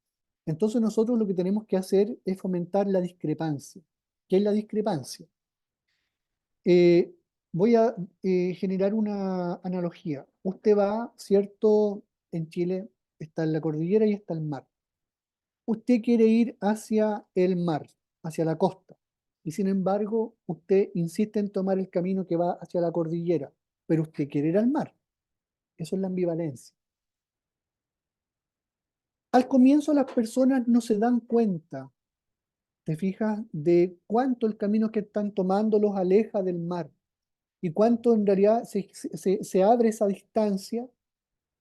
Entonces nosotros lo que tenemos que hacer es fomentar la discrepancia. ¿Qué es la discrepancia? Eh, Voy a generar una analogía. Usted va, ¿cierto? En Chile está la cordillera y está el mar. Usted quiere ir hacia el mar, hacia la costa, y sin embargo usted insiste en tomar el camino que va hacia la cordillera, pero usted quiere ir al mar. Eso es la ambivalencia. Al comienzo las personas no se dan cuenta, te fijas, de cuánto el camino que están tomando los aleja del mar y cuánto en realidad se abre esa distancia,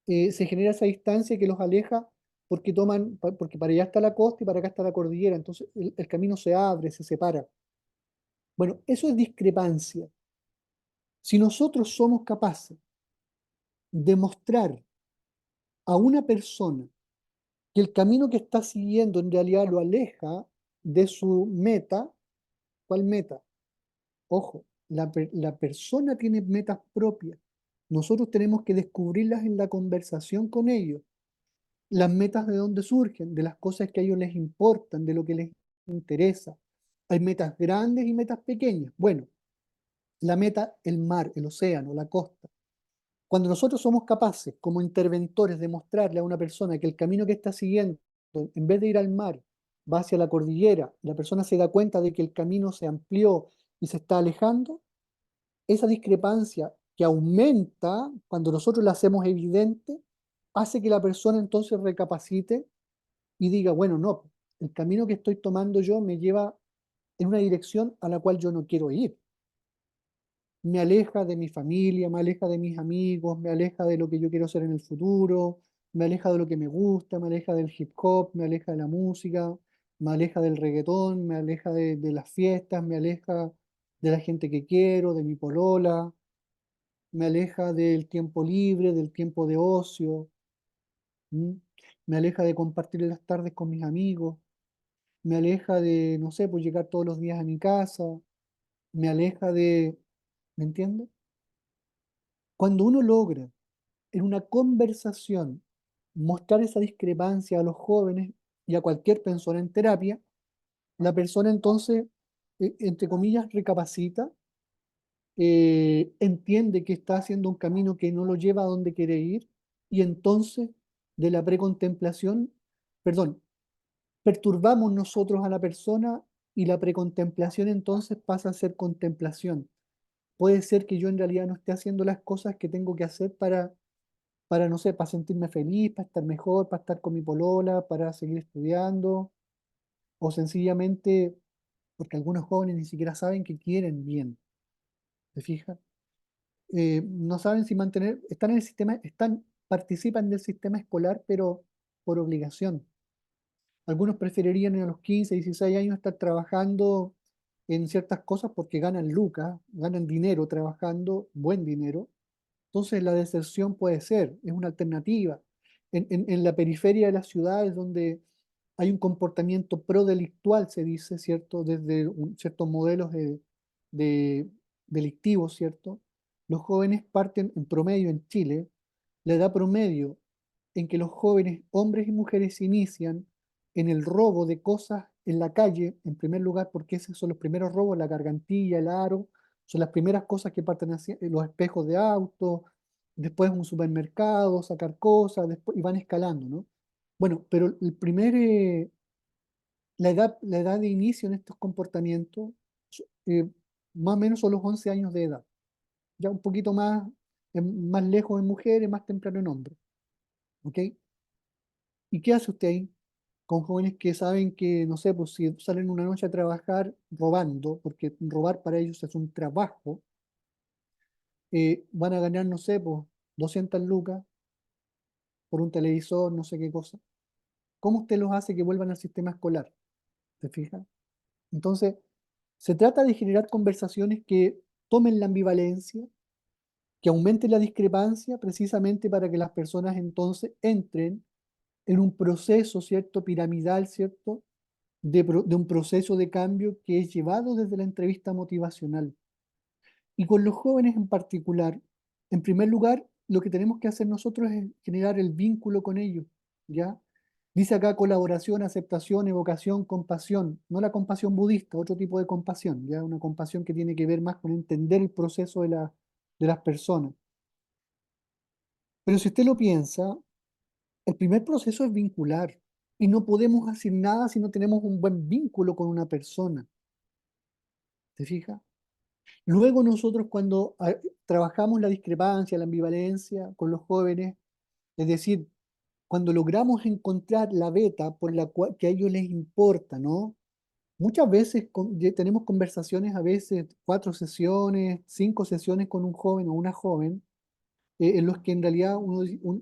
se genera esa distancia que los aleja porque para allá está la costa y para acá está la cordillera, entonces el camino se abre, se separa. Bueno, eso es discrepancia. Si nosotros somos capaces de mostrar a una persona que el camino que está siguiendo en realidad lo aleja de su meta, ¿cuál meta? Ojo, la persona tiene metas propias. Nosotros tenemos que descubrirlas en la conversación con ellos. Las metas de dónde surgen, de las cosas que a ellos les importan, de lo que les interesa. Hay metas grandes y metas pequeñas. Bueno, la meta, el mar, el océano, la costa. Cuando nosotros somos capaces, como interventores, de mostrarle a una persona que el camino que está siguiendo, en vez de ir al mar, va hacia la cordillera, y la persona se da cuenta de que el camino se amplió y se está alejando, esa discrepancia que aumenta cuando nosotros la hacemos evidente, hace que la persona entonces recapacite y diga, bueno, no, el camino que estoy tomando yo me lleva en una dirección a la cual yo no quiero ir. Me aleja de mi familia, me aleja de mis amigos, me aleja de lo que yo quiero hacer en el futuro, me aleja de lo que me gusta, me aleja del hip hop, me aleja de la música, me aleja del reggaetón, me aleja de las fiestas, me aleja de la gente que quiero, de mi polola, me aleja del tiempo libre, del tiempo de ocio, ¿m? Me aleja de compartir las tardes con mis amigos, me aleja de, no sé, pues llegar todos los días a mi casa, me aleja de, ¿me entiendes? Cuando uno logra en una conversación mostrar esa discrepancia a los jóvenes y a cualquier persona en terapia, la persona entonces entre comillas, recapacita, entiende que está haciendo un camino que no lo lleva a donde quiere ir, y entonces de la precontemplación, perdón, perturbamos nosotros a la persona y la precontemplación entonces pasa a ser contemplación. Puede ser que yo en realidad no esté haciendo las cosas que tengo que hacer para no sé, para sentirme feliz, para estar mejor, para estar con mi polola, para seguir estudiando, o sencillamente porque algunos jóvenes ni siquiera saben que quieren bien, ¿te fijas? No saben si mantener, están en el sistema, participan del sistema escolar, pero por obligación. Algunos preferirían a los 15, 16 años estar trabajando en ciertas cosas porque ganan lucas, ganan dinero trabajando, buen dinero. Entonces la deserción puede ser, es una alternativa. En la periferia de las ciudades donde hay un comportamiento prodelictual, se dice, ¿cierto? Desde ciertos modelos de delictivos, ¿cierto? Los jóvenes parten en promedio en Chile, la edad promedio en que los jóvenes, hombres y mujeres, inician en el robo de cosas en la calle, en primer lugar, porque esos son los primeros robos, la gargantilla, el aro, son las primeras cosas que parten hacia los espejos de auto, después un supermercado, sacar cosas, después, y van escalando, ¿no? Bueno, pero la edad de inicio en estos comportamientos, eh, más o menos son los 11 años de edad, ya un poquito más, más lejos en mujeres, más temprano en hombres, ¿ok? ¿Y qué hace usted ahí con jóvenes que saben que, no sé, pues si salen una noche a trabajar robando, porque robar para ellos es un trabajo, van a ganar, no sé, pues 200 lucas por un televisor, no sé qué cosa? ¿Cómo usted los hace que vuelvan al sistema escolar? ¿Te fijas? Entonces, se trata de generar conversaciones que tomen la ambivalencia, que aumenten la discrepancia, precisamente para que las personas entonces entren en un proceso, ¿cierto? Piramidal, ¿cierto? De un proceso de cambio que es llevado desde la entrevista motivacional. Y con los jóvenes en particular, en primer lugar, lo que tenemos que hacer nosotros es generar el vínculo con ellos, ¿ya? Dice acá colaboración, aceptación, evocación, compasión, no la compasión budista, otro tipo de compasión, ¿ya? Una compasión que tiene que ver más con entender el proceso de las personas. Pero si usted lo piensa, el primer proceso es vincular y no podemos hacer nada si no tenemos un buen vínculo con una persona, ¿te fijas? Luego nosotros cuando trabajamos la discrepancia, la ambivalencia con los jóvenes, es decir, cuando logramos encontrar la beta por la cual que a ellos les importa, ¿no? Muchas veces tenemos conversaciones, a veces 4 sesiones, 5 sesiones con un joven o una joven, en los que en realidad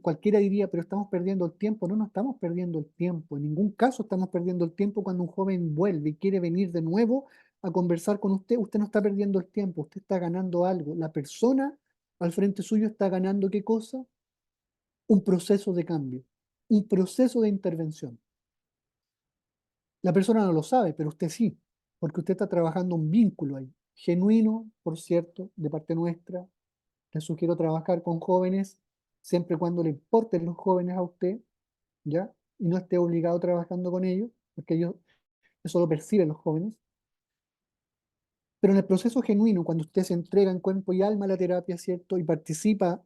cualquiera diría, pero estamos perdiendo el tiempo. No, no estamos perdiendo el tiempo. En ningún caso estamos perdiendo el tiempo cuando un joven vuelve y quiere venir de nuevo a conversar con usted. Usted no está perdiendo el tiempo, usted está ganando algo. La persona al frente suyo está ganando ¿qué cosa? Un proceso de cambio, un proceso de intervención. La persona no lo sabe, pero usted sí, porque usted está trabajando un vínculo ahí. Genuino, por cierto, de parte nuestra. Les sugiero trabajar con jóvenes siempre y cuando le importen los jóvenes a usted, ¿ya? Y no esté obligado trabajando con ellos, porque ellos eso lo perciben los jóvenes. Pero en el proceso genuino, cuando usted se entrega en cuerpo y alma a la terapia, ¿cierto? Y participa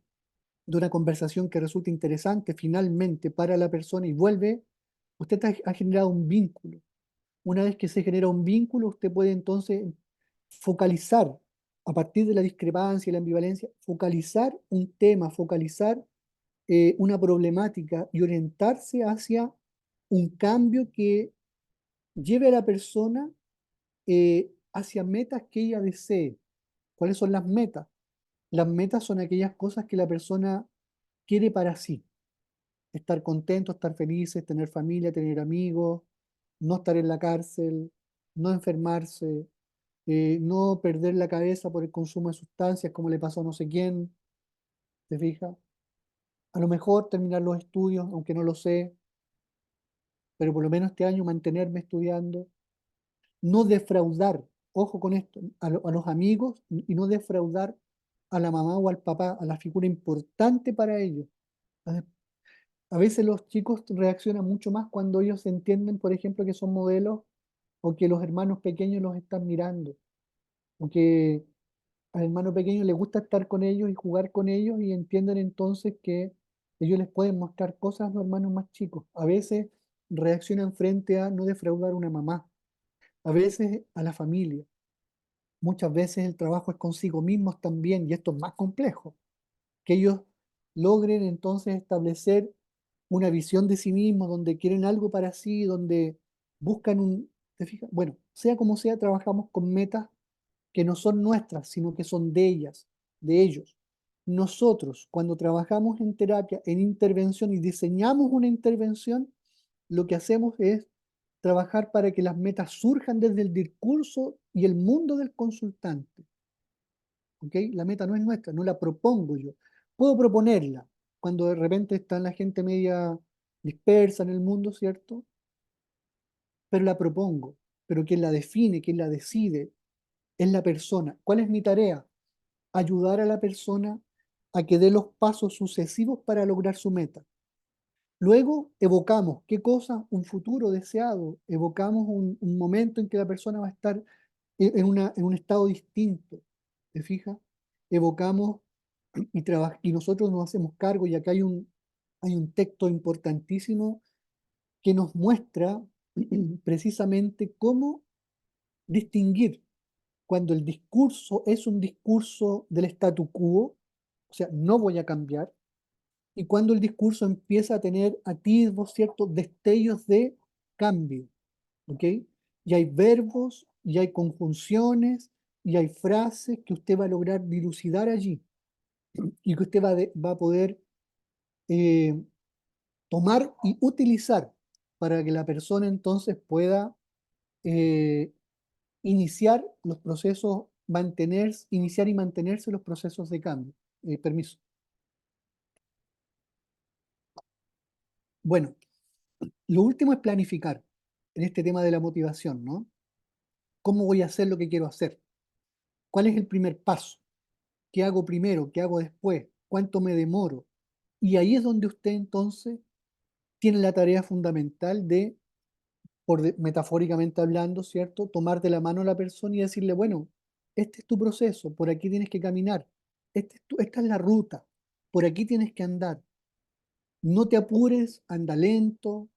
de una conversación que resulta interesante finalmente para la persona y vuelve, usted ha generado un vínculo. Una vez que se genera un vínculo, usted puede entonces focalizar, a partir de la discrepancia y la ambivalencia, focalizar un tema, focalizar una problemática y orientarse hacia un cambio que lleve a la persona hacia metas que ella desee. ¿Cuáles son las metas? Las metas son aquellas cosas que la persona quiere para sí. Estar contento, estar felices, tener familia, tener amigos, no estar en la cárcel, no enfermarse, no perder la cabeza por el consumo de sustancias como le pasó a no sé quién, ¿te fijas? A lo mejor terminar los estudios, aunque no lo sé, pero por lo menos este año mantenerme estudiando, no defraudar, ojo con esto, a los amigos y no defraudar a la mamá o al papá, a la figura importante para ellos. A a veces los chicos reaccionan mucho más cuando ellos entienden, por ejemplo, que son modelos o que los hermanos pequeños los están mirando, o que al hermano pequeño le gusta estar con ellos y jugar con ellos y entienden entonces que ellos les pueden mostrar cosas a los hermanos más chicos. A veces reaccionan frente a no defraudar a una mamá, a veces a la familia. Muchas veces el trabajo es consigo mismos también y esto es más complejo, que ellos logren entonces establecer una visión de sí mismos, donde quieren algo para sí, donde buscan ¿te fijas? Bueno, sea como sea, trabajamos con metas que no son nuestras, sino que son de ellas, de ellos. Nosotros, cuando trabajamos en terapia, en intervención y diseñamos una intervención, lo que hacemos es trabajar para que las metas surjan desde el discurso y el mundo del consultante. ¿Ok? La meta no es nuestra, no la propongo yo. Puedo proponerla cuando de repente está la gente media dispersa en el mundo, ¿cierto? Pero la propongo. Pero quien la define, quien la decide, es la persona. ¿Cuál es mi tarea? Ayudar a la persona a que dé los pasos sucesivos para lograr su meta. Luego evocamos, ¿qué cosa? Un futuro deseado. Evocamos un momento en que la persona va a estar en un estado distinto. ¿Te fijas? Evocamos y nosotros nos hacemos cargo, y acá hay un texto importantísimo que nos muestra precisamente cómo distinguir cuando el discurso es un discurso del statu quo, o sea, no voy a cambiar, y cuando el discurso empieza a tener atisbos, ciertos destellos de cambio, ¿ok? Y hay verbos, y hay conjunciones, y hay frases que usted va a lograr dilucidar allí, y que usted va a poder eh, tomar y utilizar para que la persona entonces pueda eh, iniciar los procesos, iniciar y mantenerse los procesos de cambio. Permiso. Bueno, lo último es planificar en este tema de la motivación, ¿no? ¿Cómo voy a hacer lo que quiero hacer? ¿Cuál es el primer paso? ¿Qué hago primero? ¿Qué hago después? ¿Cuánto me demoro? Y ahí es donde usted entonces tiene la tarea fundamental de, metafóricamente hablando, ¿cierto? Tomar de la mano a la persona y decirle, bueno, este es tu proceso, por aquí tienes que caminar, esta es la ruta, por aquí tienes que andar. No te apures, anda lento,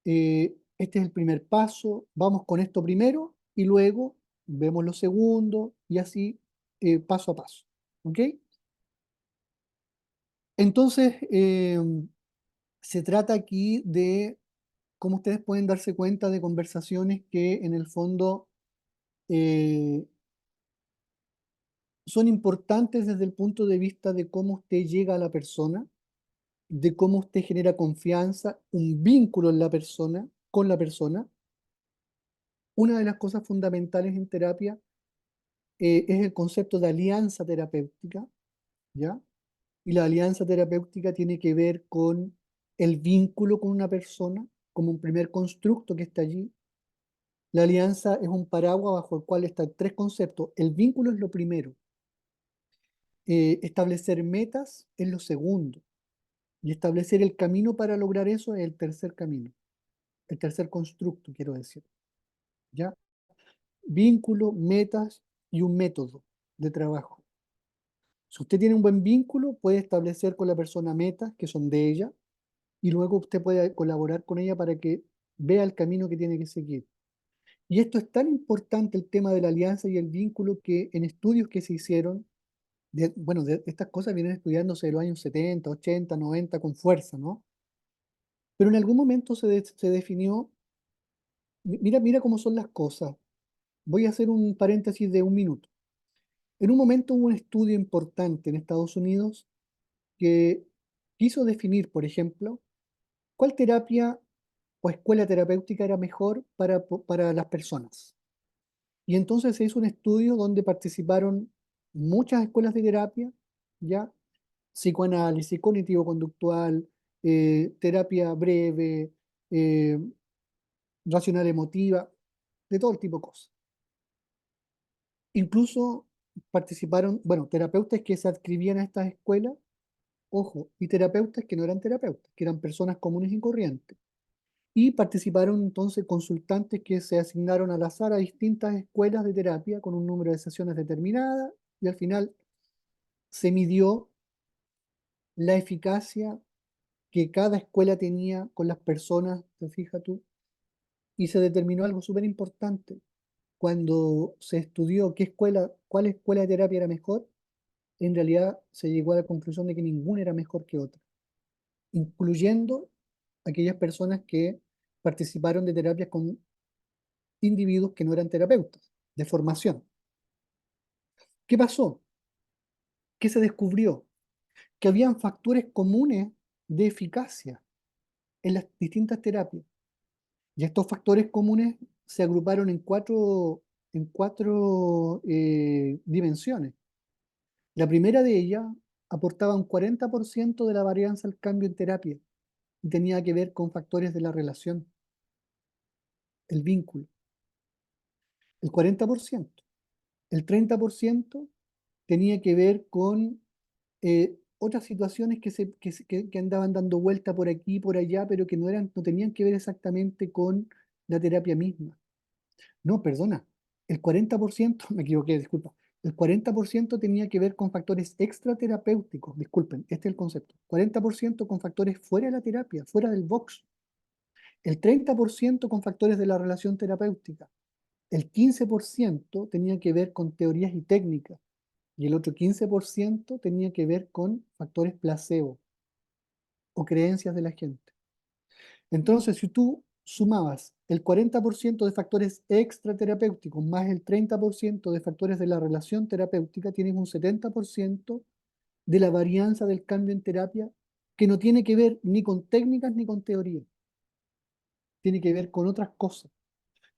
este es el primer paso, vamos con esto primero y luego vemos lo segundo y así paso a paso. ¿Ok? Entonces, se trata aquí de, como ustedes pueden darse cuenta, de conversaciones que en el fondo eh, son importantes desde el punto de vista de cómo usted llega a la persona, de cómo usted genera confianza, un vínculo en la persona, con la persona. Una de las cosas fundamentales en terapia es el concepto de alianza terapéutica, ¿ya? Y la alianza terapéutica tiene que ver con el vínculo con una persona, como un primer constructo que está allí. La alianza es un paraguas bajo el cual están tres conceptos. El vínculo es lo primero. Establecer metas es lo segundo. Y establecer el camino para lograr eso es el tercer camino. El tercer constructo, quiero decir. ¿Ya? Vínculo, metas y un método de trabajo. Si usted tiene un buen vínculo, puede establecer con la persona metas que son de ella y luego usted puede colaborar con ella para que vea el camino que tiene que seguir. Y esto es tan importante, el tema de la alianza y el vínculo, que en estudios que se hicieron, bueno, estas cosas vienen estudiándose de los años 70, 80, 90 con fuerza, ¿no? Pero en algún momento se definió, mira cómo son las cosas. Voy a hacer un paréntesis de un minuto. En un momento hubo un estudio importante en Estados Unidos que quiso definir, por ejemplo, cuál terapia o escuela terapéutica era mejor para las personas. Y entonces se hizo un estudio donde participaron muchas escuelas de terapia, ya, psicoanálisis, cognitivo-conductual, terapia breve, eh, racional emotiva, de todo tipo de cosas. Incluso participaron, bueno, terapeutas que se adscribían a estas escuelas, ojo, y terapeutas que no eran terapeutas, que eran personas comunes y corrientes. y participaron entonces consultantes que se asignaron al azar a distintas escuelas de terapia con un número de sesiones determinada y al final se midió la eficacia que cada escuela tenía con las personas, te fijas tú, y se determinó algo súper importante. Cuando se estudió cuál escuela de terapia era mejor, en realidad se llegó a la conclusión de que ninguna era mejor que otra, incluyendo aquellas personas que participaron de terapias con individuos que no eran terapeutas, de formación. ¿Qué pasó? ¿Qué se descubrió? Que habían factores comunes de eficacia en las distintas terapias. Y estos factores comunes se agruparon en cuatro dimensiones. La primera de ellas aportaba un 40% de la varianza al cambio en terapia y tenía que ver con factores de la relación, el vínculo. El 40%. El 30% tenía que ver con otras situaciones que andaban dando vuelta por aquí y por allá, pero que no tenían que ver exactamente con la terapia misma. No, perdona, el 40%, me equivoqué, disculpa, el 40% tenía que ver con factores extraterapéuticos, disculpen, este es el concepto, 40% con factores fuera de la terapia, fuera del box, el 30% con factores de la relación terapéutica, el 15% tenía que ver con teorías y técnicas, y el otro 15% tenía que ver con factores placebo o creencias de la gente. Entonces, si tú sumabas el 40% de factores extraterapéuticos más el 30% de factores de la relación terapéutica, tienes un 70% de la varianza del cambio en terapia que no tiene que ver ni con técnicas ni con teoría, tiene que ver con otras cosas.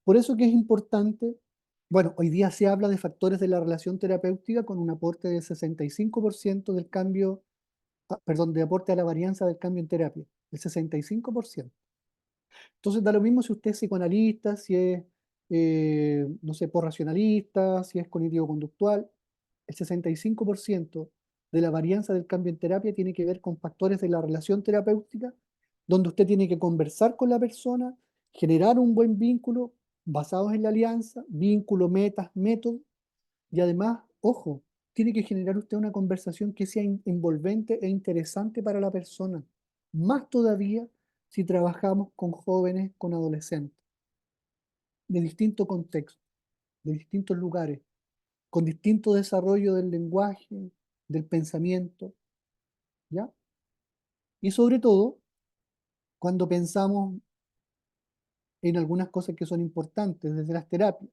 Por eso que es importante, bueno, hoy día se habla de factores de la relación terapéutica con un aporte del 65% del cambio, perdón, de aporte a la varianza del cambio en terapia, el 65%. Entonces da lo mismo si usted es psicoanalista, si es, no sé, racionalista, si es cognitivo-conductual. El 65% de la varianza del cambio en terapia tiene que ver con factores de la relación terapéutica, donde usted tiene que conversar con la persona, generar un buen vínculo basados en la alianza, vínculo, metas, método, y además, ojo, tiene que generar usted una conversación que sea envolvente e interesante para la persona. Más todavía si trabajamos con jóvenes, con adolescentes, de distinto contexto, de distintos lugares, con distinto desarrollo del lenguaje, del pensamiento, ¿ya? Y sobre todo, cuando pensamos en algunas cosas que son importantes desde las terapias.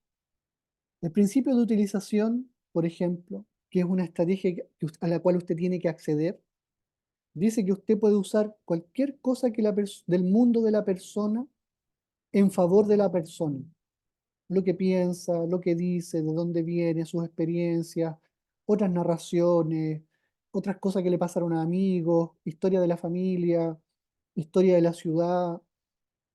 El principio de utilización, por ejemplo, que es una estrategia a la cual usted tiene que acceder, dice que usted puede usar cualquier cosa del mundo de la persona en favor de la persona. Lo que piensa, lo que dice, de dónde viene, sus experiencias, otras narraciones, otras cosas que le pasaron a amigos, historia de la familia, historia de la ciudad,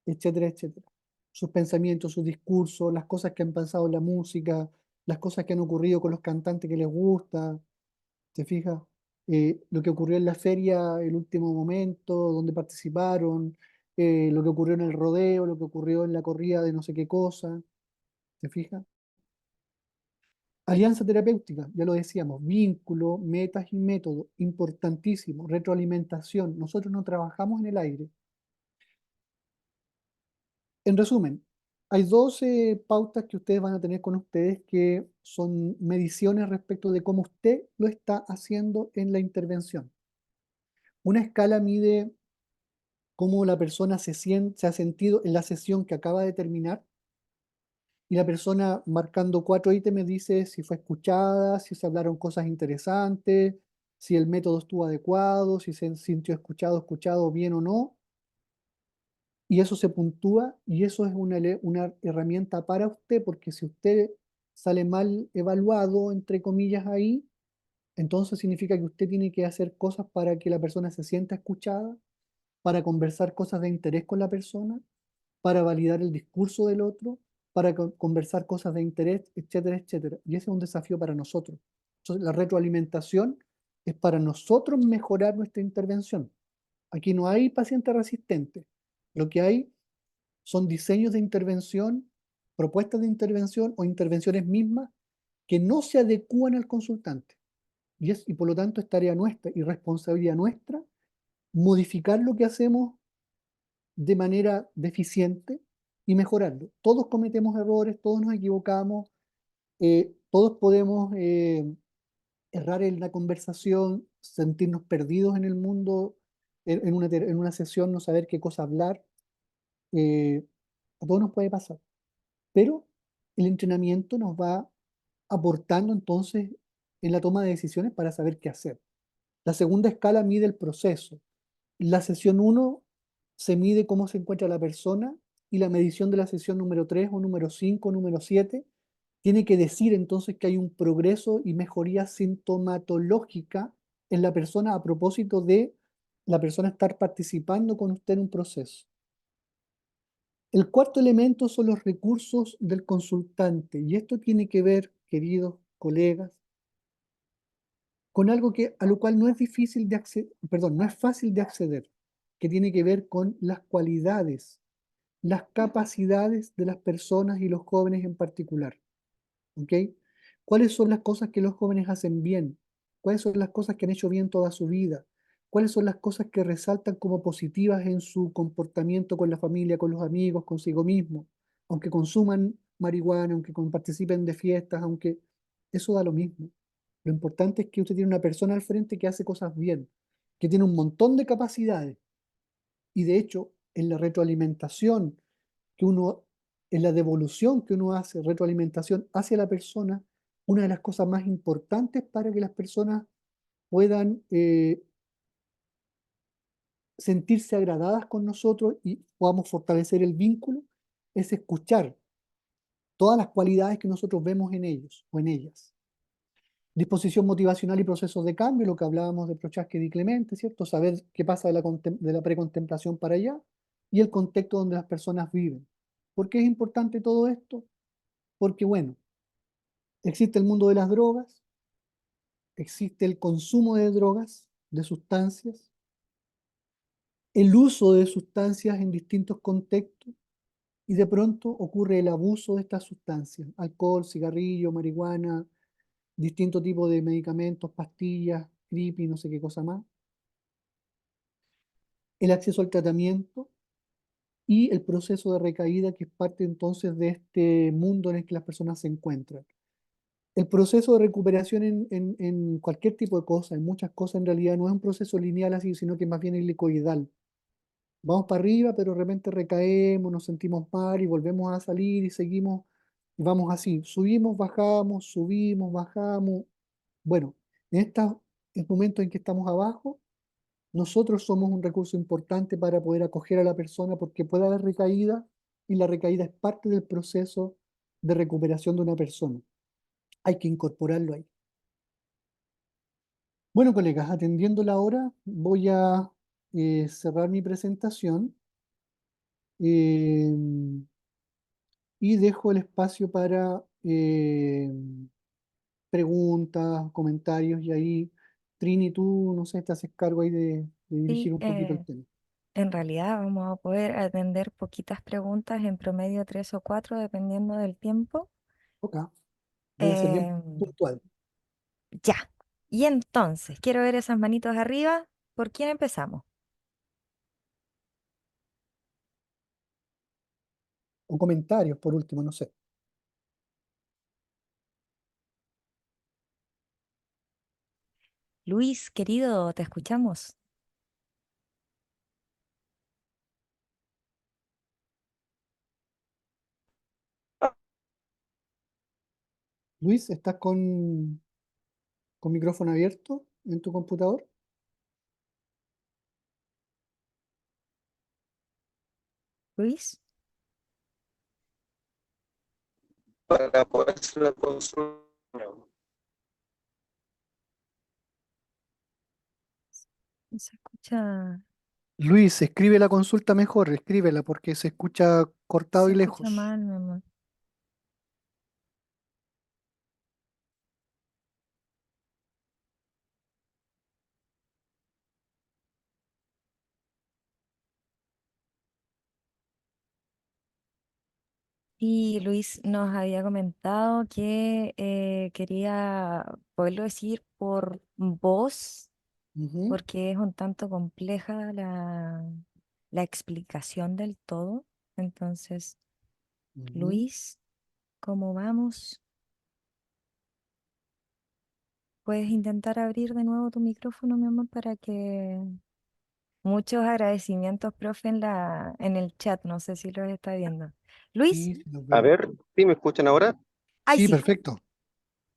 etcétera, etcétera. Sus pensamientos, sus discursos, las cosas que han pasado en la música, las cosas que han ocurrido con los cantantes que les gusta, ¿te fijas? Lo que ocurrió en la feria, el último momento, donde participaron, lo que ocurrió en el rodeo, lo que ocurrió en la corrida de no sé qué cosa, ¿te fijas? Alianza terapéutica, ya lo decíamos, vínculo, metas y método, importantísimo, retroalimentación. Nosotros no trabajamos en el aire. En resumen, hay 12 pautas que ustedes van a tener con ustedes que son mediciones respecto de cómo usted lo está haciendo en la intervención. Una escala mide cómo la persona se ha sentido en la sesión que acaba de terminar y la persona marcando 4 ítems dice si fue escuchada, si se hablaron cosas interesantes, si el método estuvo adecuado, si se sintió escuchado bien o no. Y eso se puntúa y eso es una herramienta para usted, porque si usted sale mal evaluado, entre comillas, ahí, entonces significa que usted tiene que hacer cosas para que la persona se sienta escuchada, para conversar cosas de interés con la persona, para validar el discurso del otro, para conversar cosas de interés, etcétera, etcétera. Y ese es un desafío para nosotros. Entonces, la retroalimentación es para nosotros mejorar nuestra intervención. Aquí no hay paciente resistente. Lo que hay son diseños de intervención, propuestas de intervención o intervenciones mismas que no se adecúan al consultante. Y por lo tanto es tarea nuestra y responsabilidad nuestra modificar lo que hacemos de manera deficiente y mejorarlo. Todos cometemos errores, todos nos equivocamos, todos podemos errar en la conversación, sentirnos perdidos en el mundo, en una sesión, no saber qué cosa hablar. eh, a todos nos puede pasar, pero el entrenamiento nos va aportando entonces en la toma de decisiones para saber qué hacer. La segunda escala mide el proceso. La sesión uno se mide cómo se encuentra la persona y la medición de la sesión número 3 o número 5 o número 7 tiene que decir entonces que hay un progreso y mejoría sintomatológica en la persona a propósito de la persona estar participando con usted en un proceso. El cuarto elemento son los recursos del consultante y esto tiene que ver, queridos colegas, con algo a lo cual no es difícil de acceder, perdón, no es fácil de acceder, que tiene que ver con las cualidades, las capacidades de las personas y los jóvenes en particular. ¿Ok? ¿Cuáles son las cosas que los jóvenes hacen bien? ¿Cuáles son las cosas que han hecho bien toda su vida? ¿Cuáles son las cosas que resaltan como positivas en su comportamiento con la familia, con los amigos, consigo mismo? Aunque consuman marihuana, aunque participen de fiestas, aunque eso da lo mismo. Lo importante es que usted tiene una persona al frente que hace cosas bien, que tiene un montón de capacidades y de hecho en la retroalimentación que uno, en la devolución que uno hace, retroalimentación hacia la persona, una de las cosas más importantes para que las personas puedan sentirse agradadas con nosotros y podamos fortalecer el vínculo, es escuchar todas las cualidades que nosotros vemos en ellos o en ellas. Disposición motivacional y procesos de cambio, lo que hablábamos de Prochaska y Di Clemente, ¿cierto? Saber qué pasa de la precontemplación para allá y el contexto donde las personas viven. ¿Por qué es importante todo esto? Porque, bueno, existe el mundo de las drogas, existe el consumo de drogas, de sustancias, el uso de sustancias en distintos contextos y de pronto ocurre el abuso de estas sustancias, alcohol, cigarrillo, marihuana, distintos tipos de medicamentos, pastillas, creepy, no sé qué cosa más, el acceso al tratamiento y el proceso de recaída que es parte entonces de este mundo en el que las personas se encuentran. El proceso de recuperación en cualquier tipo de cosa, en muchas cosas en realidad no es un proceso lineal así, sino que más bien helicoidal. Vamos para arriba, pero de repente recaemos, nos sentimos mal y volvemos a salir y seguimos, y vamos así, subimos, bajamos. Bueno, en estos momentos en que estamos abajo, nosotros somos un recurso importante para poder acoger a la persona porque puede haber recaída y la recaída es parte del proceso de recuperación de una persona. Hay que incorporarlo ahí. Bueno, colegas, atendiendo la hora, voy a cerrar mi presentación eh, y dejo el espacio para preguntas, comentarios y ahí, Trini, tú, no sé, te haces cargo ahí de Sí, dirigir un poquito el tema. en realidad vamos a poder atender poquitas preguntas, en promedio 3 o 4, dependiendo del tiempo. Ok, voy a ser bien Em, puntual. ya. Y entonces, quiero ver esas manitos arriba. ¿Por quién empezamos? O comentarios, por último, no sé. Luis, querido, te escuchamos. Luis, ¿estás con micrófono abierto en tu computador? Luis, Para poder hacer la consulta. se escucha, Luis, escribe la consulta mejor, escríbela porque se escucha cortado se y escucha lejos. mal, mi amor. Y Luis nos había comentado que quería poderlo decir por voz, Ujú, porque es un tanto compleja la explicación del todo. Entonces, ujú. Luis, ¿cómo vamos? ¿Puedes intentar abrir de nuevo tu micrófono, mi amor, para que... Muchos agradecimientos, profe, en el chat. No sé si los está viendo. Luis, Sí, sí, los A veo. ver, ¿sí me escuchan ahora? ahí Sí, sí. perfecto.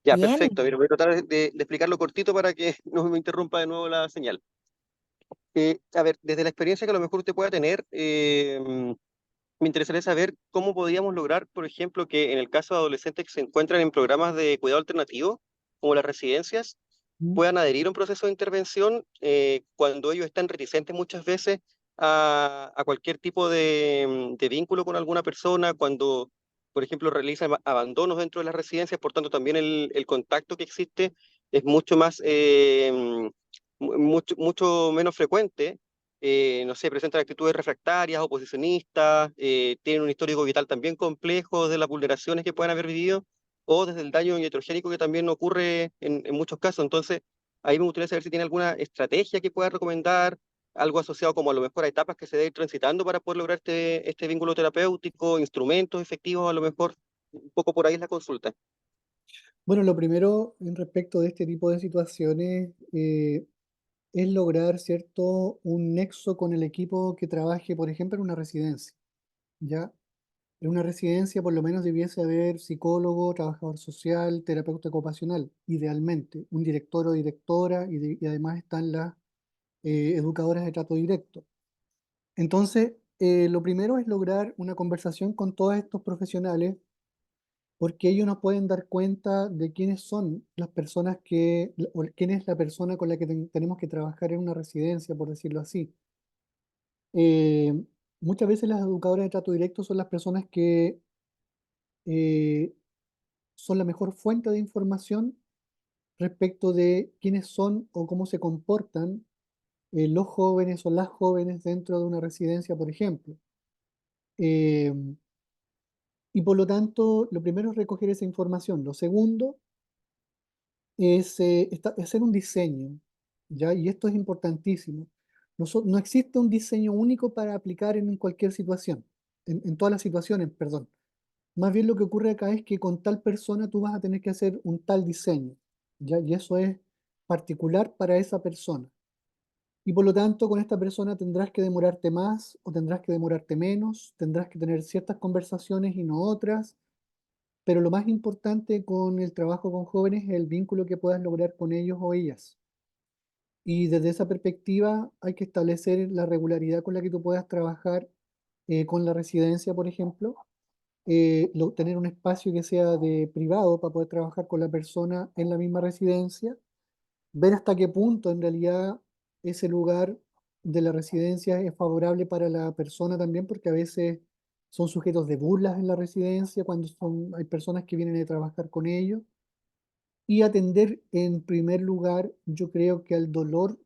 Ya, Bien. perfecto. Mira, voy a tratar de explicarlo cortito para que no me interrumpa de nuevo la señal. A ver, desde la experiencia que a lo mejor usted pueda tener, me interesaría saber cómo podríamos lograr, por ejemplo, que en el caso de adolescentes que se encuentran en programas de cuidado alternativo, como las residencias, Mm. puedan adherir a un proceso de intervención cuando ellos están reticentes muchas veces a cualquier tipo de vínculo con alguna persona, cuando, por ejemplo, realizan abandonos dentro de las residencias, por tanto también el contacto que existe es mucho más, mucho menos frecuente. No sé, presentan actitudes refractarias, oposicionistas, tienen un histórico vital también complejo de las vulneraciones que puedan haber vivido o desde el daño iatrogénico que también ocurre en muchos casos. Entonces, ahí me gustaría saber si tiene alguna estrategia que pueda recomendar, algo asociado como a lo mejor a etapas que se debe ir transitando para poder lograr este vínculo terapéutico, instrumentos efectivos, a lo mejor un poco por ahí es la consulta. Bueno, lo primero en respecto de este tipo de situaciones es lograr, ¿cierto?, un nexo con el equipo que trabaje, por ejemplo, en una residencia, ¿ya? En una residencia por lo menos debiese haber psicólogo, trabajador social, terapeuta ocupacional, idealmente, un director o directora y además están las educadoras de trato directo. Entonces, lo primero es lograr una conversación con todos estos profesionales porque ellos nos pueden dar cuenta de quiénes son las personas o quién es la persona con la que tenemos que trabajar en una residencia, por decirlo así. Eh, Muchas veces las educadoras de trato directo son las personas que eh, son la mejor fuente de información respecto de quiénes son o cómo se comportan los jóvenes o las jóvenes dentro de una residencia, por ejemplo. Eh, y por lo tanto, lo primero es recoger esa información. Lo segundo es hacer un diseño, ¿ya? Y esto es importantísimo. No existe un diseño único para aplicar en cualquier situación, en todas las situaciones, perdón. Más bien lo que ocurre acá es que con tal persona tú vas a tener que hacer un tal diseño, ¿ya? Y eso es particular para esa persona. Y por lo tanto, con esta persona tendrás que demorarte más o tendrás que demorarte menos, tendrás que tener ciertas conversaciones y no otras, pero lo más importante con el trabajo con jóvenes es el vínculo que puedas lograr con ellos o ellas. Y desde esa perspectiva hay que establecer la regularidad con la que tú puedas trabajar con la residencia, por ejemplo, tener un espacio que sea de privado para poder trabajar con la persona en la misma residencia, ver hasta qué punto en realidad ese lugar de la residencia es favorable para la persona también, porque a veces son sujetos de burlas en la residencia cuando hay personas que vienen a trabajar con ellos. Y atender en primer lugar, yo creo que al dolor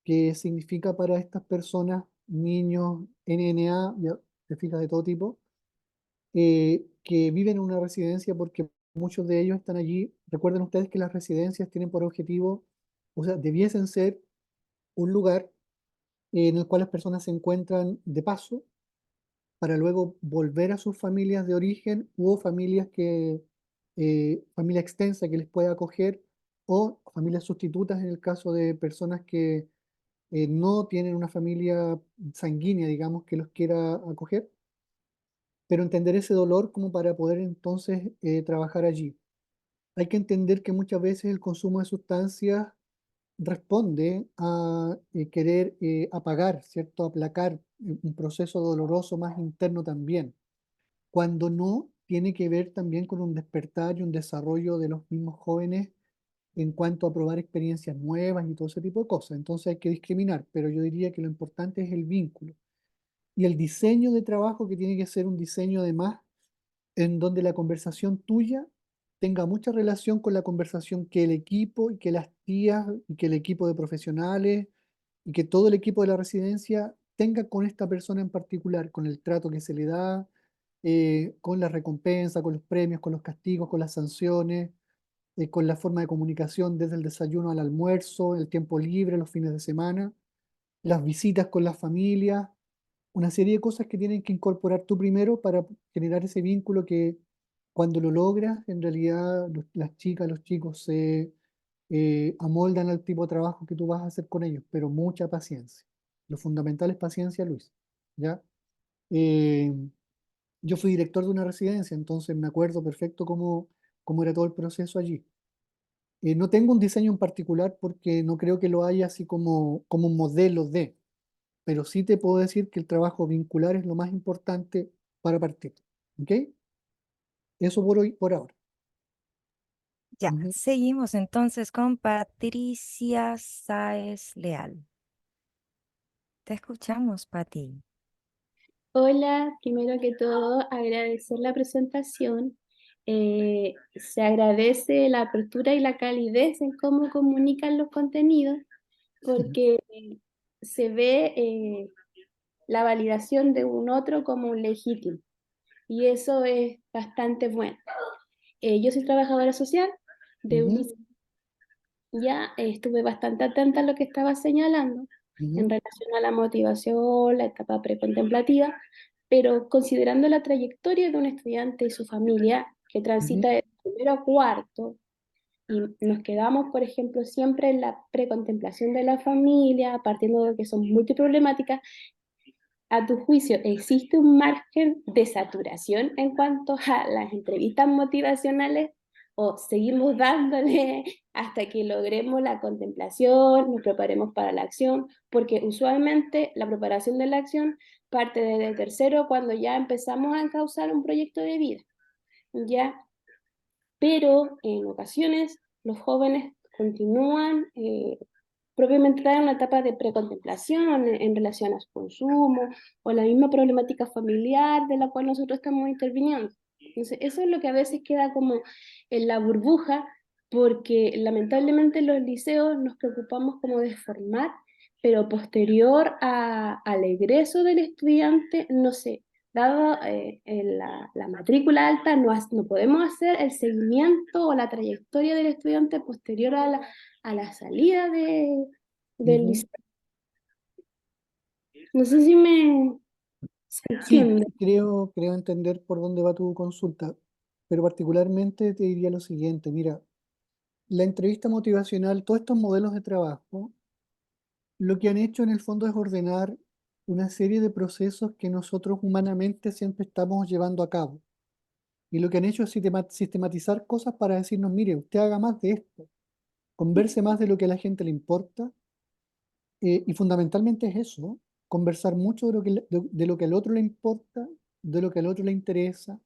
que significa para estas personas, niños, NNA, ya te fijas de todo tipo, que viven en una residencia porque muchos de ellos están allí. Recuerden ustedes que las residencias tienen por objetivo, o sea, debiesen ser un lugar en el cual las personas se encuentran de paso para luego volver a sus familias de origen u familias familia extensa que les pueda acoger o familias sustitutas en el caso de personas que no tienen una familia sanguínea, digamos, que los quiera acoger, pero entender ese dolor como para poder entonces trabajar allí. Hay que entender que muchas veces el consumo de sustancias responde a querer apagar, ¿cierto? Aplacar un proceso doloroso más interno también, cuando no tiene que ver también con un despertar y un desarrollo de los mismos jóvenes en cuanto a probar experiencias nuevas y todo ese tipo de cosas. Entonces hay que discriminar, pero yo diría que lo importante es el vínculo y el diseño de trabajo que tiene que ser un diseño además en donde la conversación tuya tenga mucha relación con la conversación que el equipo y que las tías y que el equipo de profesionales y que todo el equipo de la residencia tenga con esta persona en particular, con el trato que se le da, con la recompensa, con los premios, con los castigos, con las sanciones, con la forma de comunicación desde el desayuno al almuerzo, el tiempo libre, los fines de semana, las visitas con las familias, una serie de cosas que tienen que incorporar tú primero para generar ese vínculo que cuando lo logras, en realidad las chicas, los chicos se amoldan al tipo de trabajo que tú vas a hacer con ellos, pero mucha paciencia. Lo fundamental es paciencia, Luis. ¿Ya? Eh, yo fui director de una residencia, entonces me acuerdo perfecto cómo era todo el proceso allí. No tengo un diseño en particular porque no creo que lo haya así como un modelo de, pero sí te puedo decir que el trabajo vincular es lo más importante para partir. ¿Ok? Eso por hoy, por ahora. Ya, Ujú. seguimos entonces con Patricia Sáez Leal. Te escuchamos, Pati. Hola, primero que todo agradecer la presentación. Se agradece la apertura y la calidez en cómo comunican los contenidos, porque se ve la validación de un otro como un legítimo, y eso es bastante bueno. Yo soy trabajadora social de un Ujú, liceo. Ya estuve bastante atenta a lo que estaba señalando en ujú, relación a la motivación, la etapa precontemplativa, pero considerando la trayectoria de un estudiante y su familia que ujú, transita de primero a cuarto, y nos quedamos, por ejemplo, siempre en la precontemplación de la familia, partiendo de que son multiproblemáticas, a tu juicio, ¿existe un margen de saturación en cuanto a las entrevistas motivacionales o seguimos dándole hasta que logremos la contemplación, nos preparemos para la acción? Porque usualmente la preparación de la acción parte desde tercero cuando ya empezamos a encauzar un proyecto de vida, ¿ya? Pero en ocasiones los jóvenes continúan propiamente en una etapa de precontemplación en relación a su consumo o la misma problemática familiar de la cual nosotros estamos interviniendo. Entonces, eso es lo que a veces queda como en la burbuja, porque lamentablemente en los liceos nos preocupamos como de formar, pero posterior al egreso del estudiante, no sé, dado la matrícula alta, no podemos hacer el seguimiento o la trayectoria del estudiante posterior a la salida del ujú. liceo. No sé si se Sí, entiende. creo entender por dónde va tu consulta, pero particularmente te diría lo siguiente, mira, la entrevista motivacional, todos estos modelos de trabajo, lo que han hecho en el fondo es ordenar una serie de procesos que nosotros humanamente siempre estamos llevando a cabo. Y lo que han hecho es sistematizar cosas para decirnos, mire, usted haga más de esto, converse más de lo que a la gente le importa, y fundamentalmente es eso, conversar mucho de lo de lo que al otro le importa, de lo que al otro le interesa,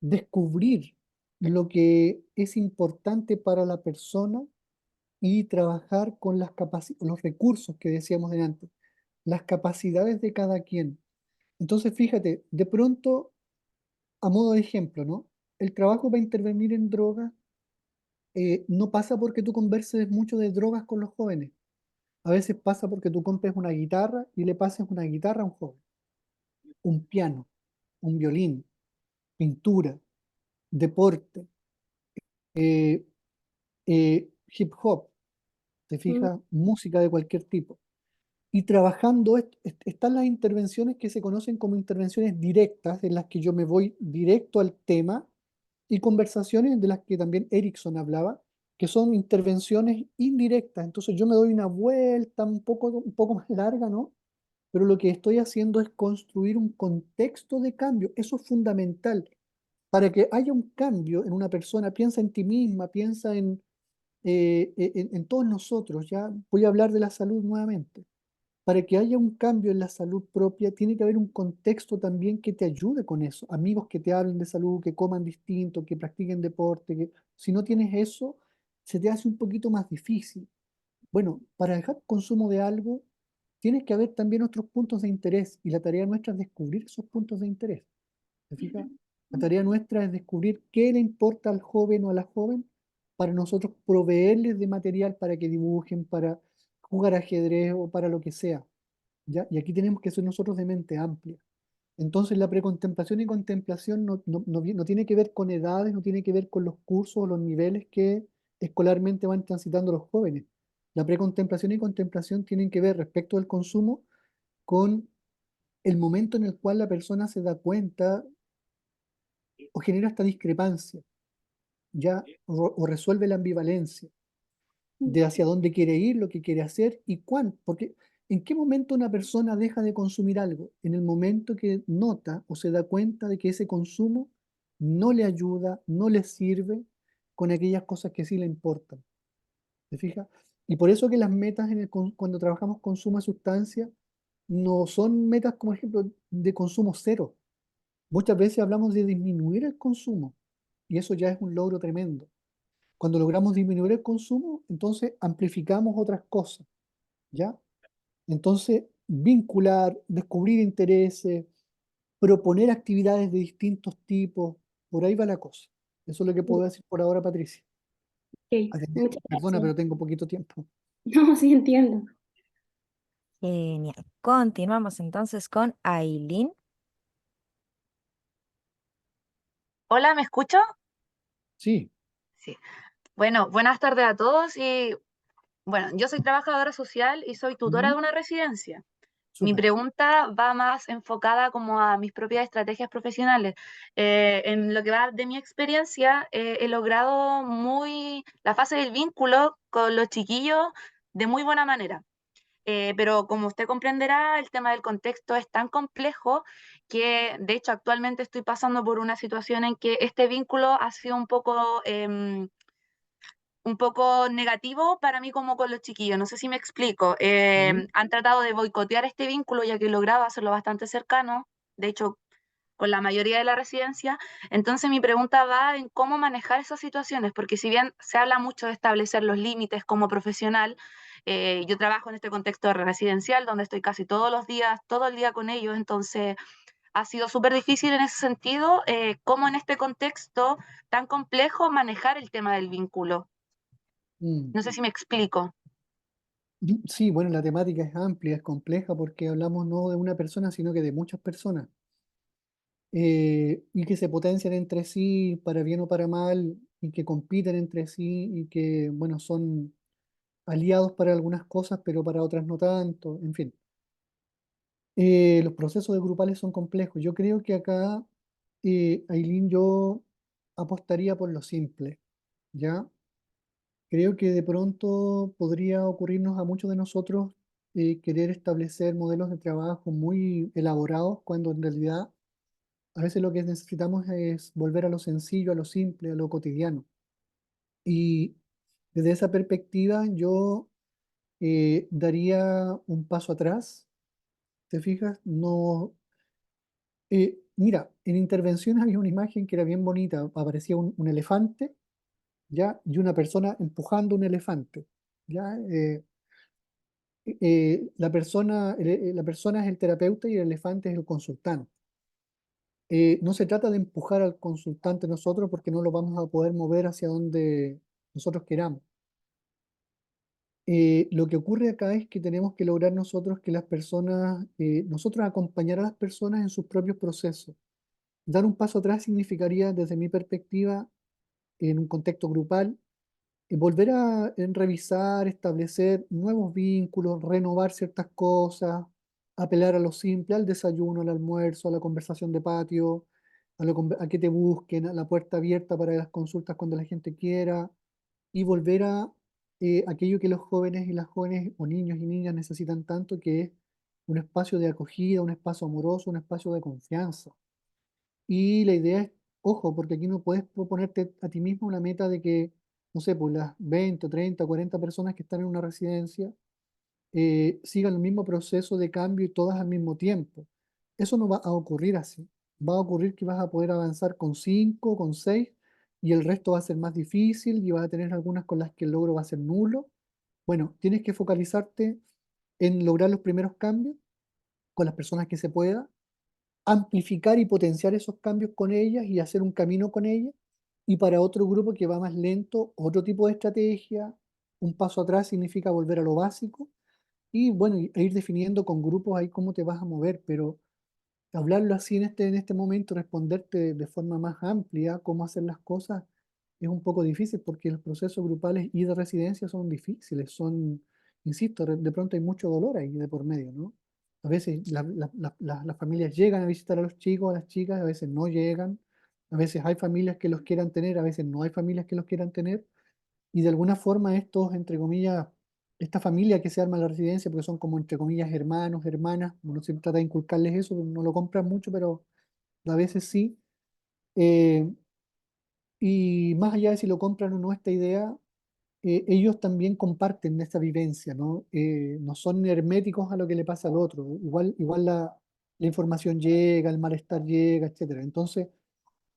descubrir lo que es importante para la persona y trabajar con los recursos que decíamos delante, las capacidades de cada quien. Entonces, fíjate, de pronto, a modo de ejemplo, ¿no? El trabajo para intervenir en drogas no pasa porque tú converses mucho de drogas con los jóvenes. A veces pasa porque tú compres una guitarra y le pases una guitarra a un joven, un piano, un violín, pintura, deporte, eh, hip hop, te Mm, fijas, música de cualquier tipo. Y trabajando, están las intervenciones que se conocen como intervenciones directas, en las que yo me voy directo al tema, y conversaciones de las que también Erickson hablaba, que son intervenciones indirectas. Entonces yo me doy una vuelta un poco más larga, ¿no? Pero lo que estoy haciendo es construir un contexto de cambio. Eso es fundamental. Para que haya un cambio en una persona, piensa en ti misma, piensa en todos nosotros. Ya voy a hablar de la salud nuevamente. Para que haya un cambio en la salud propia, tiene que haber un contexto también que te ayude con eso. Amigos que te hablen de salud, que coman distinto, que practiquen deporte. Si no tienes eso, se te hace un poquito más difícil. Bueno, para dejar consumo de algo, tienes que haber también otros puntos de interés, y la tarea nuestra es descubrir esos puntos de interés. ¿Te fijas? La tarea nuestra es descubrir qué le importa al joven o a la joven para nosotros proveerles de material para que dibujen, para jugar ajedrez o para lo que sea. ¿Ya? Y aquí tenemos que ser nosotros de mente amplia. Entonces la precontemplación y contemplación no tiene que ver con edades, no tiene que ver con los cursos o los niveles que escolarmente van transitando los jóvenes. La precontemplación y contemplación tienen que ver respecto al consumo con el momento en el cual la persona se da cuenta o genera esta discrepancia, ya, o resuelve la ambivalencia de hacia dónde quiere ir, lo que quiere hacer y cuándo. Porque ¿en qué momento una persona deja de consumir algo? En el momento que nota o se da cuenta de que ese consumo no le ayuda, no le sirve con aquellas cosas que sí le importan. ¿Te fijas? Y por eso que las metas cuando trabajamos con suma sustancia no son metas, como ejemplo, de consumo cero. Muchas veces hablamos de disminuir el consumo y eso ya es un logro tremendo. Cuando logramos disminuir el consumo, entonces amplificamos otras cosas, ¿ya? Entonces, vincular, descubrir intereses, proponer actividades de distintos tipos, por ahí va la cosa. Eso es lo que puedo decir por ahora, Patricia. Ok, muchas Perdona, gracias. pero tengo poquito tiempo. No, sí entiendo. Genial. Continuamos entonces con Aileen. Hola, ¿me escucho? Sí, Sí. Bueno, buenas tardes a todos y bueno, yo soy trabajadora social y soy tutora de ujú, una residencia. Mi súper. pregunta va más enfocada como a mis propias estrategias profesionales. En lo que va de mi experiencia, he logrado la fase del vínculo con los chiquillos de muy buena manera. Pero como usted comprenderá, el tema del contexto es tan complejo que, de hecho, actualmente estoy pasando por una situación en que este vínculo ha sido un poco negativo para mí como con los chiquillos. No sé si me explico. Ujú, Han tratado de boicotear este vínculo ya que he logrado hacerlo bastante cercano. De hecho, con la mayoría de la residencia. Entonces mi pregunta va en cómo manejar esas situaciones, porque si bien se habla mucho de establecer los límites como profesional, yo trabajo en este contexto residencial donde estoy casi todos los días, todo el día con ellos, entonces ha sido súper difícil en ese sentido, cómo en este contexto tan complejo manejar el tema del vínculo. mm. No sé si me explico. Sí, bueno, la temática es amplia, es compleja porque hablamos no de una persona, sino que de muchas personas. Y que se potencian entre sí para bien o para mal, y que compiten entre sí, y que, bueno, son aliados para algunas cosas, pero para otras no tanto, en fin. Los procesos de grupales son complejos. Yo creo que acá, Aileen, yo apostaría por lo simple, ¿ya? Creo que de pronto podría ocurrirnos a muchos de nosotros querer establecer modelos de trabajo muy elaborados, cuando en realidad a veces lo que necesitamos es volver a lo sencillo, a lo simple, a lo cotidiano. Y desde esa perspectiva yo daría un paso atrás, ¿te fijas? No, mira, en intervención había una imagen que era bien bonita, aparecía un elefante, ¿ya? Y una persona empujando un elefante, ¿ya? La persona es el terapeuta y el elefante es el consultante. No se trata de empujar al consultante nosotros porque no lo vamos a poder mover hacia donde nosotros queramos. Lo que ocurre acá es que tenemos que lograr nosotros que las personas, nosotros acompañar a las personas en sus propios procesos. Dar un paso atrás significaría, desde mi perspectiva, en un contexto grupal, volver a revisar, establecer nuevos vínculos, renovar ciertas cosas, apelar a lo simple, al desayuno, al almuerzo, a la conversación de patio, a que te busquen, a la puerta abierta para las consultas cuando la gente quiera, y volver a aquello que los jóvenes y las jóvenes o niños y niñas necesitan tanto, que es un espacio de acogida, un espacio amoroso, un espacio de confianza. Y la idea es, ojo, porque aquí no puedes proponerte a ti mismo una meta de que, no sé, pues las 20, 30, 40 personas que están en una residencia sigan el mismo proceso de cambio y todas al mismo tiempo. Eso no va a ocurrir así. Va a ocurrir que vas a poder avanzar con 5, con 6, y el resto va a ser más difícil y vas a tener algunas con las que el logro va a ser nulo. Bueno, tienes que focalizarte en lograr los primeros cambios con las personas que se pueda, amplificar y potenciar esos cambios con ellas y hacer un camino con ellas. Y para otro grupo que va más lento, otro tipo de estrategia, un paso atrás significa volver a lo básico. Y bueno, e ir definiendo con grupos ahí cómo te vas a mover, pero hablarlo así en este momento, responderte de forma más amplia cómo hacer las cosas, es un poco difícil porque los procesos grupales y de residencia son difíciles, insisto, de pronto hay mucho dolor ahí de por medio, ¿no? A veces las familias llegan a visitar a los chicos, a las chicas, a veces no llegan, a veces hay familias que los quieran tener, a veces no hay familias que los quieran tener, y de alguna forma estos, entre comillas, esta familia que se arma en la residencia, porque son como, entre comillas, hermanos, hermanas, uno siempre trata de inculcarles eso, no lo compran mucho, pero a veces sí. eh, y más allá de si lo compran o no esta idea, ellos también comparten esta vivencia, ¿no? No son herméticos a lo que le pasa al otro. Igual la información llega, el malestar llega, etcétera. Entonces,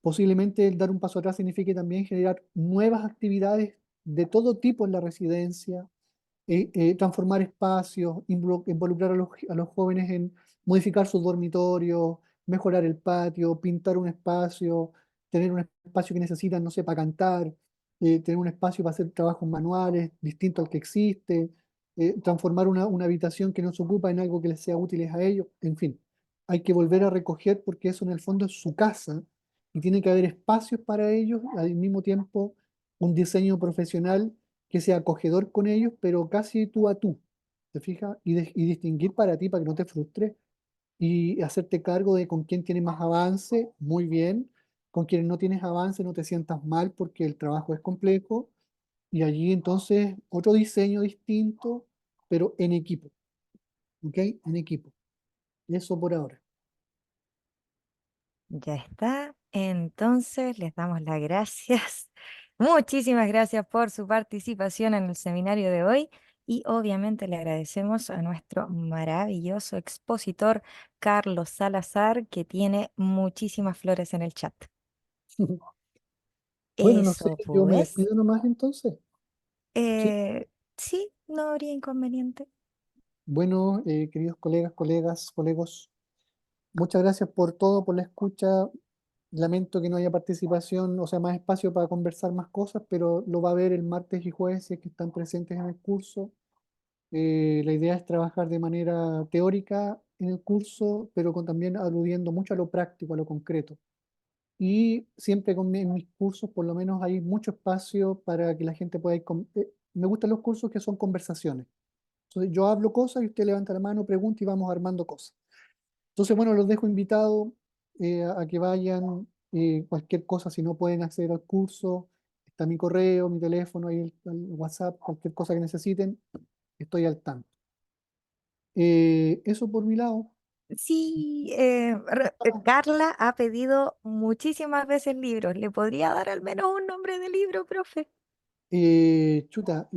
posiblemente el dar un paso atrás signifique también generar nuevas actividades de todo tipo en la residencia, transformar espacios, involucrar a los jóvenes en modificar sus dormitorios, mejorar el patio, pintar un espacio, tener un espacio que necesitan, no sé, para cantar, tener un espacio para hacer trabajos manuales distinto al que existe, transformar una habitación que no se ocupa en algo que les sea útil a ellos, en fin. Hay que volver a recoger porque eso en el fondo es su casa y tiene que haber espacios para ellos, al mismo tiempo un diseño profesional que sea acogedor con ellos, pero casi tú a tú, ¿te fijas? Y distinguir para ti, para que no te frustres, y hacerte cargo de con quién tienes más avance, muy bien, con quienes no tienes avance, no te sientas mal porque el trabajo es complejo, y allí entonces otro diseño distinto, pero en equipo, ¿ok? En equipo. Eso por ahora. Ya está. Entonces, les damos las gracias. Muchísimas gracias por su participación en el seminario de hoy y obviamente le agradecemos a nuestro maravilloso expositor Carlos Salazar, que tiene muchísimas flores en el chat. Bueno, no sé, Eso yo me pues, despido nomás entonces. ¿Sí? eh, sí, no habría inconveniente. Bueno, queridos colegos, muchas gracias por todo, por la escucha. Lamento que no haya participación, o sea, más espacio para conversar más cosas, pero lo va a ver el martes y jueves si es que están presentes en el curso. La idea es trabajar de manera teórica en el curso, pero también aludiendo mucho a lo práctico, a lo concreto. Y siempre en mis cursos, por lo menos, hay mucho espacio para que la gente pueda ir. Me gustan los cursos que son conversaciones. Entonces, yo hablo cosas y usted levanta la mano, pregunta y vamos armando cosas. Entonces, bueno, los dejo invitados a que vayan. Cualquier cosa, si no pueden acceder al curso, está mi correo, mi teléfono, ahí el WhatsApp, cualquier cosa que necesiten, estoy al tanto. Eso por mi lado. Sí, Carla ha pedido muchísimas veces libros. ¿Le podría dar al menos un nombre de libro, profe? Chuta,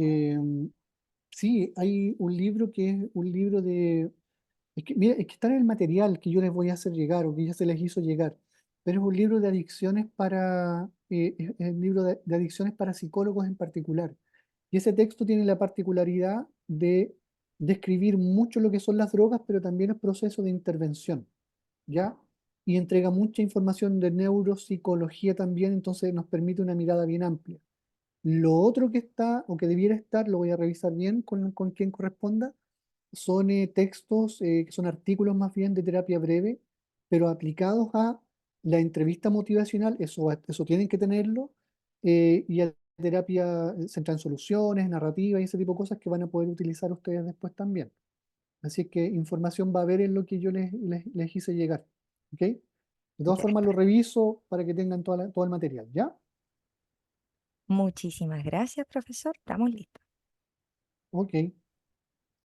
sí, hay un libro que es un libro de... Es que, mira, es que está en el material que yo les voy a hacer llegar o que ya se les hizo llegar, pero es un libro de adicciones es un libro de adicciones para psicólogos en particular. Y ese texto tiene la particularidad de describir mucho lo que son las drogas, pero también el proceso de intervención, ¿ya? Y entrega mucha información de neuropsicología también, entonces nos permite una mirada bien amplia. Lo otro que está o que debiera estar, lo voy a revisar bien con quien corresponda, son textos que son artículos más bien de terapia breve, pero aplicados a la entrevista motivacional, eso tienen que tenerlo, y a terapia centrada en soluciones, narrativa y ese tipo de cosas que van a poder utilizar ustedes después también. Así que información va a haber en lo que yo les hice llegar. ¿Ok? De todas Ya formas lo está. reviso para que tengan todo el material, ¿ya? Muchísimas gracias, profesor. Estamos listos. Ok.